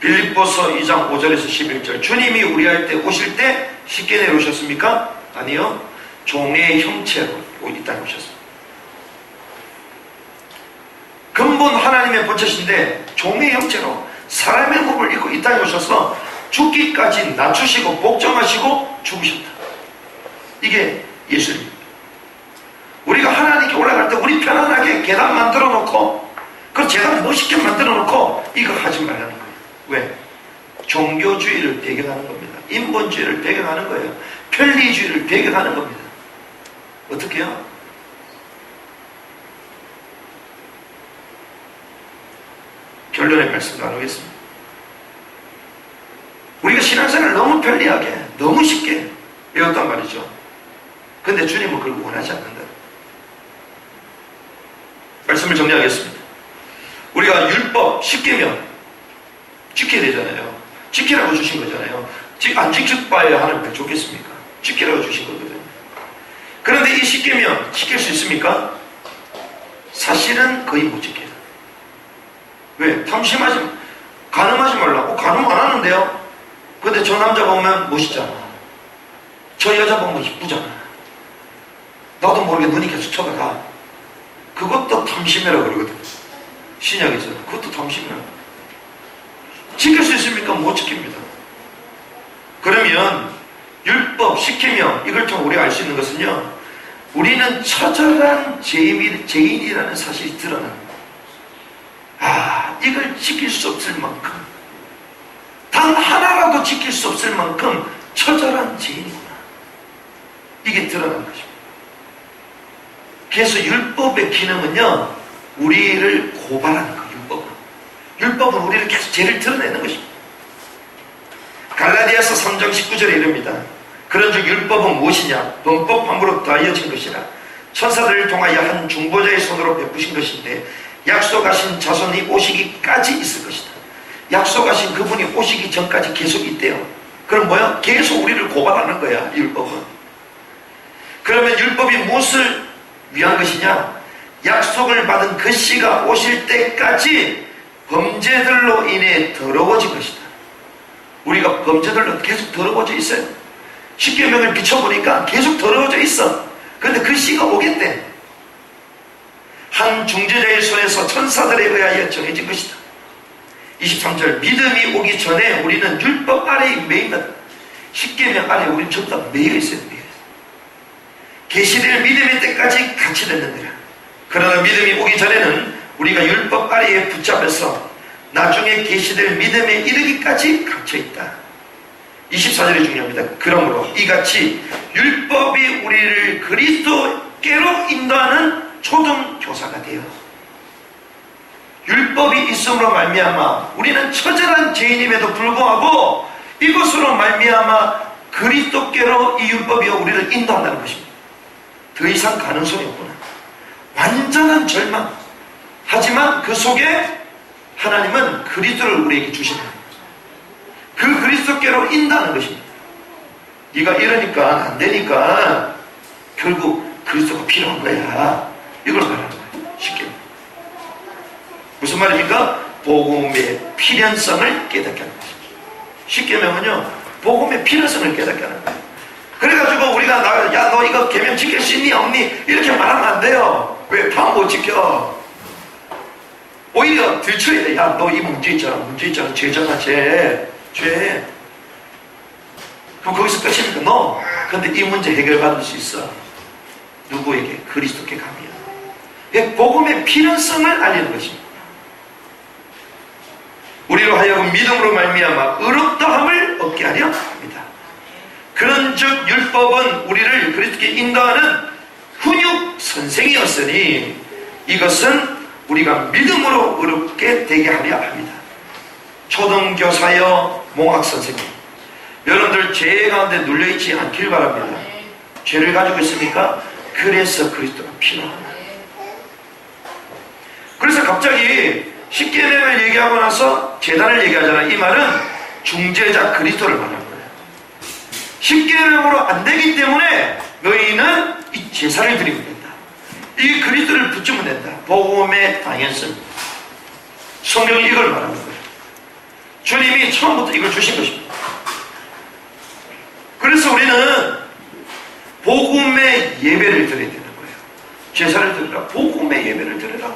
빌립보서 2장 5절에서 11절. 주님이 우리할 때 오실 때 쉽게 내려오셨습니까? 아니요. 종의 형체로 이 땅에 오셨습니다. 근본 하나님의 본체신데 종의 형체로 사람의 몸을 입고 이 땅에 오셔서 죽기까지 낮추시고 복종하시고 죽으셨다. 이게 예수님입니다. 우리가 하나님께 올라갈 때 우리 편안하게 계단 만들어 놓고 그 계단 멋있게 만들어 놓고 이거 하지 말라는 거예요. 왜? 종교주의를 배경하는 겁니다. 인본주의를 배경하는 거예요. 편리주의를 배경하는 겁니다. 어떻게 해요? 결론의 말씀 나누겠습니다. 우리가 신앙생활을 너무 편리하게, 너무 쉽게 배웠단 말이죠. 근데 주님은 그걸 원하지 않는다. 말씀을 정리하겠습니다. 우리가 율법, 십계명 지켜야 되잖아요. 지키라고 주신 거잖아요. 안 지킬 바에 하나님 왜 좋겠습니까? 지키라고 주신 거거든요. 그런데 이 십계명 지킬 수 있습니까? 사실은 거의 못 지켜요. 왜? 탐심하지, 간음하지 말라고. 간음 안 하는데요. 근데 저 남자 보면 멋있잖아. 저 여자 보면 이쁘잖아. 나도 모르게 눈이 계속 쳐다가. 그것도 탐심이라고 그러거든. 신약에서 그것도 탐심이라고. 지킬 수 있습니까? 못 지킵니다. 그러면 율법, 십계명 이걸 통해 우리가 알 수 있는 것은요, 우리는 처절한 죄인이라는 사실이 드러나는 거예요. 이걸 지킬 수 없을 만큼, 단 하나라도 지킬 수 없을 만큼 처절한 죄인이구나, 이게 드러나는 것입니다. 그래서 율법의 기능은요, 우리를 고발하는 거예요. 율법은 우리를 계속 죄를 드러내는 것입니다. 갈라디아서 3장 19절에 이릅니다. 그런즉 율법은 무엇이냐? 범법함으로 더하여진 것이라. 천사들을 통하여 한 중보자의 손으로 베푸신 것인데 약속하신 자손이 오시기까지 있을 것이다. 약속하신 그분이 오시기 전까지 계속 있대요. 그럼 뭐야? 계속 우리를 고발하는 거야, 율법은. 그러면 율법이 무엇을 위한 것이냐? 약속을 받은 그 시가 오실 때까지 범죄들로 인해 더러워진 것이다. 우리가 범죄들로 계속 더러워져 있어요. 십계명을 비춰보니까 계속 더러워져 있어. 그런데 그 시가 오겠대. 한 중재자의 손에서 천사들에 의하여 정해진 것이다. 23절, 믿음이 오기 전에 우리는 율법 아래에 매인다. 십계명 아래에 우리는 전부 다 매여 있어요. 계시될 믿음의 때까지 같이 됐느니라. 그러나 믿음이 오기 전에는 우리가 율법 아래에 붙잡혀서 나중에 계시될 믿음에 이르기까지 갇혀있다. 24절이 중요합니다. 그러므로 이같이 율법이 우리를 그리스도께로 인도하는 초등교사가 되어 율법이 있음으로 말미암아 우리는 처절한 죄인임에도 불구하고 이것으로 말미암아 그리스도께로 이 율법이 우리를 인도한다는 것입니다. 더 이상 가능성이 없구나. 완전한 절망. 하지만 그 속에 하나님은 그리스도를 우리에게 주신다. 그 그리스도께로 인도하는 것입니다. 네가 이러니까 안 되니까 결국 그리스도가 필요한 거야. 이걸 말하는 거예요. 쉽게. 무슨 말입니까? 복음의 필연성을 깨닫게 하는 것입니다. 십계명은요, 복음의 필연성을 깨닫게 하는 거예요. 그래가지고 우리가 야, 너 이거 계명 지킬 수 있니 없니? 이렇게 말하면 안 돼요. 왜? 다 못 지켜. 오히려 들춰야 돼. 야, 너 이 문제 있잖아. 죄잖아, 죄. 그럼 거기서 끝입니까? 너. 근데 이 문제 해결받을 수 있어. 누구에게? 그리스도께 가면. 복음의 필연성을 알리는 것입니다. 우리로 하여금 믿음으로 말미암아 의롭다함을 얻게 하려 합니다. 그런즉 율법은 우리를 그리스도께 인도하는 훈육 선생이었으니 이것은 우리가 믿음으로 의롭게 되게 하려 합니다. 초등교사여 몽학선생님, 여러분들 죄 가운데 눌려있지 않길 바랍니다. 죄를 가지고 있습니까? 그래서 그리스도가 필요합니다. 그래서 갑자기 십계명을 얘기하고 나서 제단을 얘기하잖아요. 이 말은 중재자 그리스도를 말하는 거예요. 십계명으로 안 되기 때문에 너희는 이 제사를 드리면 된다. 이 그리스도를 붙이면 된다. 복음의 당연성. 성경이 이걸 말하는 거예요. 주님이 처음부터 이걸 주신 것입니다. 그래서 우리는 복음의 예배를 드려야 되는 거예요. 제사를 드리라. 복음의 예배를 드리라.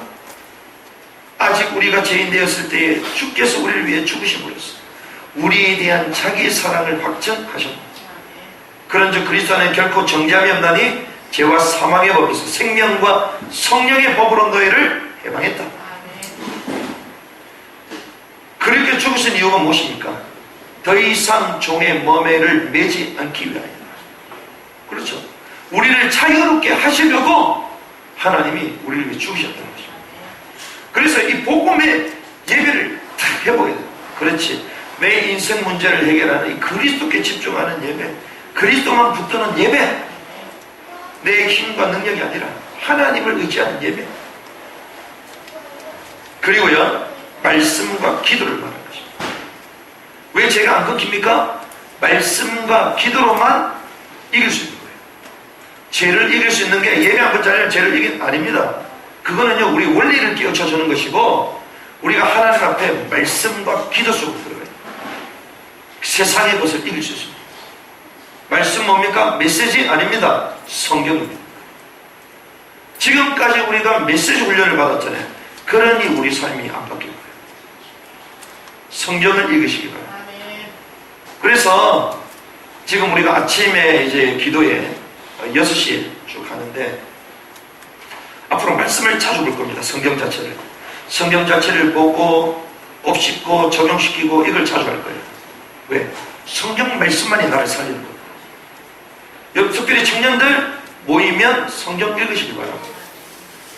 아직 우리가 죄인 되었을 때에 주께서 우리를 위해 죽으심으로써 우리에 대한 자기의 사랑을 확증하셨다. 그런즉 그리스도 안에 결코 정죄함이 없나니 죄와 사망의 법에서 생명과 성령의 법으로 너희를 해방했다. 그렇게 죽으신 이유가 무엇입니까? 더 이상 종의 멍에를 매지 않기 위하여. 그렇죠. 우리를 자유롭게 하시려고 하나님이 우리를 위해 죽으셨다는 것입니다. 그래서 이 복음의 예배를 다 해보게 돼요. 그렇지. 내 인생 문제를 해결하는 이 그리스도께 집중하는 예배, 그리스도만 붙드는 예배, 내 힘과 능력이 아니라 하나님을 의지하는 예배. 그리고요, 말씀과 기도를 말하는 것입니다. 왜 제가 안 끊깁니까? 말씀과 기도로만 이길 수 있는 거예요. 죄를 이길 수 있는 게 예배 한 번짜리는 죄를 이긴 아닙니다. 그거는요, 우리 원리를 깨우쳐 주는 것이고, 우리가 하나님 앞에 말씀과 기도 속으로 들어가요. 세상의 것을 이길 수 있습니다. 말씀 뭡니까? 메시지 아닙니다. 성경입니다. 지금까지 우리가 메시지 훈련을 받았잖아요. 그러니 우리 삶이 안 바뀔 거예요. 성경을 읽으시기 바랍니다. 그래서 지금 우리가 아침에 이제 기도에 6시에 쭉 하는데 앞으로 말씀을 자주 볼 겁니다. 성경 자체를 보고 곱씹고 적용시키고 이걸 자주 할 거예요. 왜? 성경 말씀만이 나를 살리는 거예요. 특별히 청년들 모이면 성경 읽으시기 바랍니다.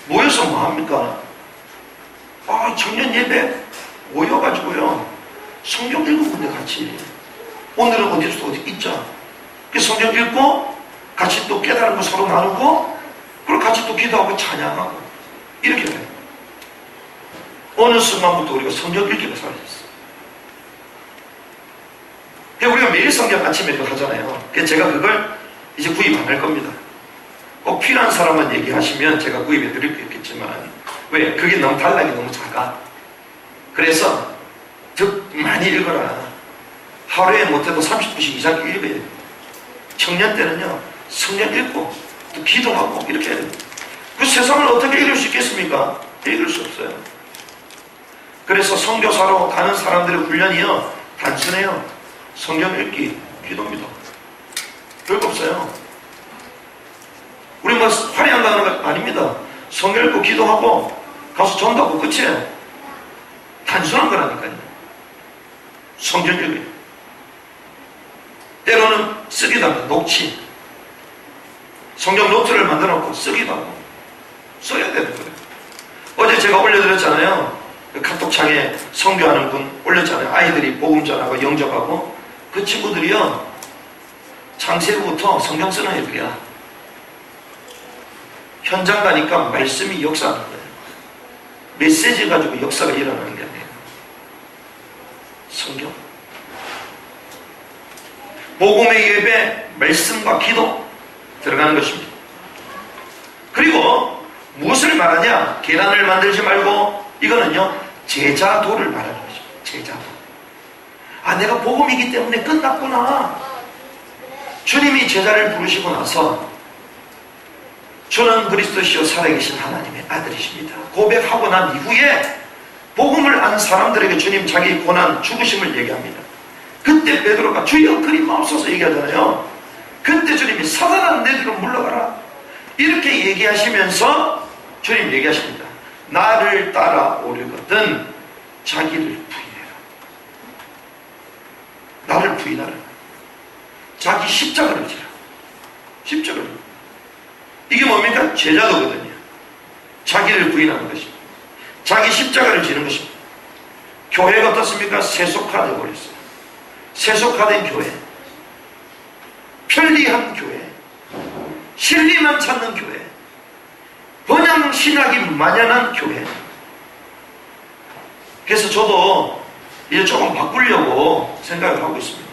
모여서 뭐합니까? 청년 예배 모여가지고요 성경 읽어보는데 같이 오늘은 어디서 어디 있자. 성경 읽고 같이 또 깨달은 거 서로 나누고 그리고 같이 또 기도하고 찬양하고 이렇게 돼요. 어느 순간부터 우리가 성경 읽기가 사라졌어요. 우리가 매일 성경 아침에 그거 하잖아요. 그래서 제가 그걸 이제 구입 안 할 겁니다. 꼭 필요한 사람만 얘기하시면 제가 구입해 드릴 수 있겠지만 왜? 그게 너무 단락이 너무 작아. 그래서 많이 읽어라. 하루에 못해도 30분씩 이상 읽어야 돼요. 청년 때는요 성경 읽고 또 기도하고 이렇게 해야 돼요. 그 세상을 어떻게 읽을 수 있겠습니까? 읽을 수 없어요. 그래서 선교사로 가는 사람들의 훈련이요 단순해요. 성경 읽기, 기도입니다. 별거 없어요. 우리 뭐 화려한다는 거 아닙니다. 성경 읽고 기도하고 가서 전도하고 끝이에요. 단순한 거라니까요. 성경 읽기. 때로는 쓰기도 합니다. 녹취. 성경 노트를 만들어 놓고 쓰기도 하고 써야 되는 거예요. 어제 제가 올려드렸잖아요. 그 카톡창에 선교하는 분 올렸잖아요. 아이들이 복음 전하고 영접하고 그 친구들이요 창세기부터 성경 쓰는 애들이야. 현장 가니까 말씀이 역사하는 거예요. 메시지 가지고 역사가 일어나는 게 아니에요. 성경. 복음의 예배, 말씀과 기도 들어가는 것입니다. 그리고 무엇을 말하냐? 계란을 만들지 말고 이거는요 제자도를 말하는 것입니다. 제자도. 내가 복음이기 때문에 끝났구나. 주님이 제자를 부르시고 나서 주는 그리스도시요 살아계신 하나님의 아들이십니다. 고백하고 난 이후에 복음을 안 사람들에게 주님 자기 고난 죽으심을 얘기합니다. 그때 베드로가 주여 그리 마옵소서 얘기하잖아요. 그때 주님이 사단아 내 뒤로 물러가라 이렇게 얘기하시면서 주님 얘기하십니다. 나를 따라오려거든 자기를 부인해라. 나를 부인하라. 자기 십자가를 지라. 십자가를. 이게 뭡니까? 제자도거든요. 자기를 부인하는 것입니다. 자기 십자가를 지는 것입니다. 교회가 어떻습니까? 세속화되어 버렸어요. 세속화된 교회, 편리한 교회, 진리만 찾는 교회, 번영 신학이 만연한 교회. 그래서 저도 이제 조금 바꾸려고 생각을 하고 있습니다.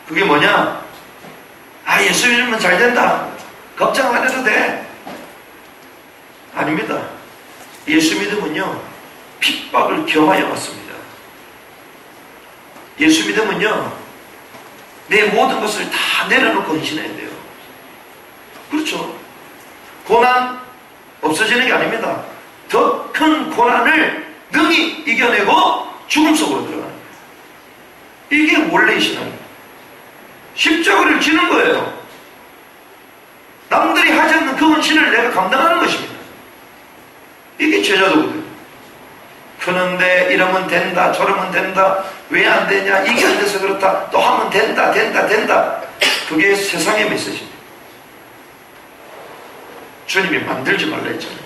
그게 뭐냐? 예수 믿으면 잘 된다. 걱정 안 해도 돼. 아닙니다. 예수 믿으면요 핍박을 경하여 왔습니다. 예수 믿으면요 내 모든 것을 다 내려놓고 헌신해야 돼요. 그렇죠. 고난 없어지는 게 아닙니다. 더 큰 고난을 능히 이겨내고 죽음 속으로 들어가는 거예요. 이게 원래의 신앙입니다. 십자가를 지는 거예요. 남들이 하지 않는 그 헌신을 내가 감당하는 것입니다. 이게 제자도거든요. 그런데 이러면 된다 저러면 된다 왜 안 되냐 이게 안 돼서 그렇다 또 하면 된다 그게 세상의 메시지입니다. 주님이 만들지 말라 했잖아요.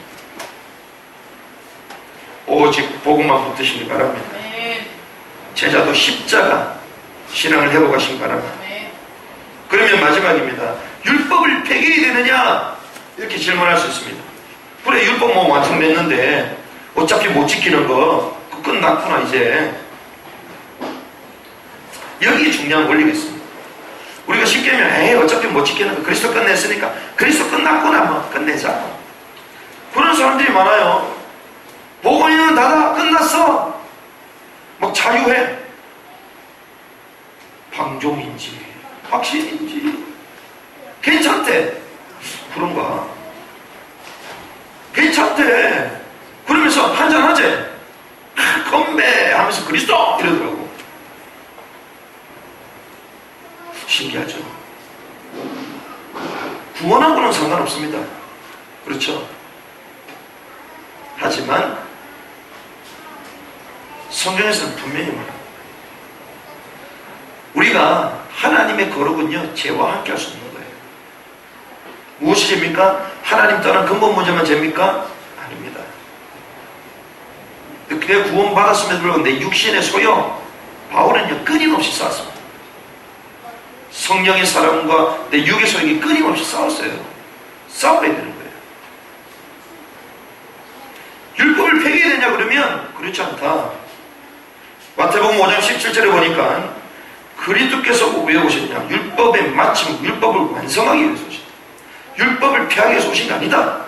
오직 복음만 붙드시기 바랍니다. 제자도 십자가 신앙을 회복하시기 바랍니다. 그러면 마지막입니다. 율법을 폐기해야 되느냐 이렇게 질문할 수 있습니다. 그래 율법 뭐 완성됐는데 어차피 못 지키는 거 끝났구나 이제. 여기에 중요한 원리가 있습니다. 우리가 쉽게 하면 어차피 못 지키는 거 그리스도 끝냈으니까 그리스도 끝났구나 뭐 끝내자 그런 사람들이 많아요. 복음이면 다다 끝났어 막 자유해. 방종인지 확신인지 괜찮대. 그런가? 괜찮대. 그러면서 한잔하재 건배 하면서 그리스도 이러더라고. 신기하죠. 구원하고는 상관없습니다. 그렇죠? 하지만 성경에서는 분명히 말합니다. 우리가 하나님의 거룩은요, 죄와 함께 할 수 없는 거예요. 무엇이 죄입니까? 하나님 떠난 근본 문제만 죄입니까? 아닙니다. 그게 구원받았음에도 불구하고 내 육신의 소용, 바울은요, 끊임없이 싸웠습니다. 성령의 사랑과 내 육의 소용이 끊임없이 싸웠어요. 싸워야 되는 거예요. 율법을 폐기해야 되냐 그러면 그렇지 않다. 마태복음 5장 17절에 보니까 그리스도께서 왜 오셨냐? 율법의 마침, 율법을 완성하기 위해서 오셨다. 율법을 폐하기 위해서 오신 게 아니다.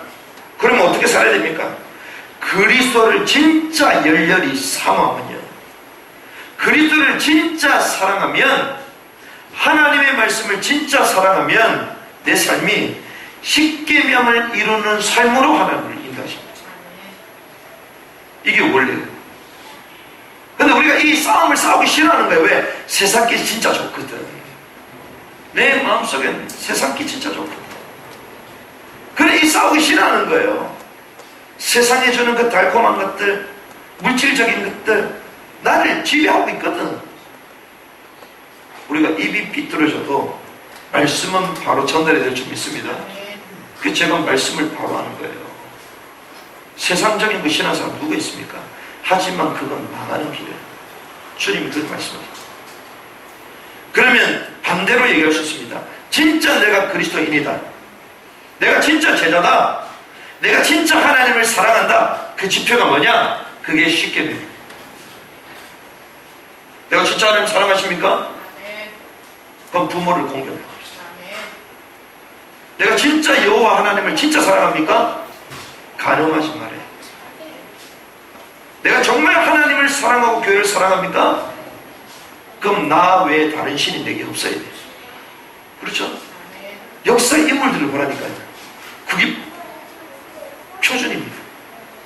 그러면 어떻게 살아야 됩니까? 그리스도를 진짜 열렬히 사모하면요, 그리스도를 진짜 사랑하면, 하나님의 말씀을 진짜 사랑하면 내 삶이 십계명을 이루는 삶으로 하나님을 인도하십니다. 이게 원래예요. 근데 우리가 이 싸움을 싸우기 싫어하는 거예요. 왜? 세상기 진짜 좋거든. 내 마음속엔 세상기 진짜 좋거든. 그래, 이 싸우기 싫어하는 거예요. 세상에 주는 그 달콤한 것들, 물질적인 것들, 나를 지배하고 있거든. 우리가 입이 비뚤어져도 말씀은 바로 전달이 될 줄 믿습니다. 그 제가 말씀을 바로 하는 거예요. 세상적인 그 신앙사람 누가 있습니까? 하지만 그건 망하는 길이에요. 주님이 그렇게 말씀하셨어요. 그러면 반대로 얘기할 수 있습니다. 진짜 내가 그리스도인이다, 내가 진짜 제자다, 내가 진짜 하나님을 사랑한다. 그 지표가 뭐냐? 그게 십계명입니다. 내가 진짜 하나님 사랑하십니까? 그럼 부모를 공경하고 있어요. 내가 진짜 여호와 하나님을 진짜 사랑합니까? 간음하지 말아요. 내가 정말 하나님을 사랑하고 교회를 사랑합니까? 그럼 나 외에 다른 신이 내게 없어야 돼요. 그렇죠? 역사의 인물들을 보라니까요. 그게 표준입니다.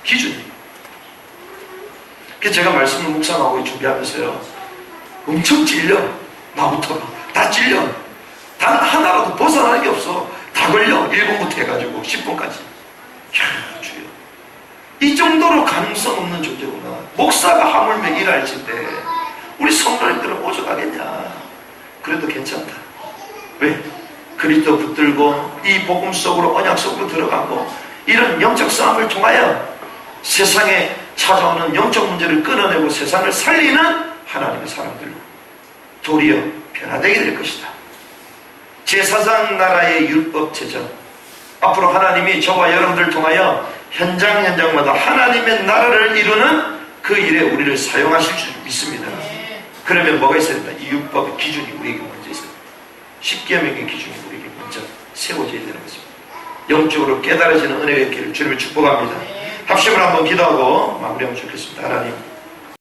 기준입니다. 그래서 제가 말씀을 묵상하고 준비하면서요, 엄청 찔려. 나부터가 다 찔려. 단 하나라도 벗어나는 게 없어. 다 걸려. 1분부터 해가지고 10분까지. 야, 주여, 이 정도로 가능성 없는 존재구나. 목사가 하물며 일할진데 우리 성도님들은 오죽하겠냐. 그래도 괜찮다. 왜? 그리스도 붙들고 이 복음 속으로, 언약 속으로 들어가고, 이런 영적 싸움을 통하여 세상에 찾아오는 영적 문제를 끊어내고 세상을 살리는 하나님의 사람들로 도리어 변화되게 될 것이다. 제4장 나라의 율법 제정, 앞으로 하나님이 저와 여러분들을 통하여 현장마다 하나님의 나라를 이루는 그 일에 우리를 사용하실 줄 믿습니다. 그러면 뭐가 있어야 된다? 이 율법의 기준이 우리에게 먼저 있어야 된다. 십계명의 기준이 우리에게 먼저 세워져야 되는 것입니다. 영적으로 깨달아지는 은혜의 길을 주님을 축복합니다. 합심을 한번 기도하고 마무리하면 좋겠습니다. 하나님,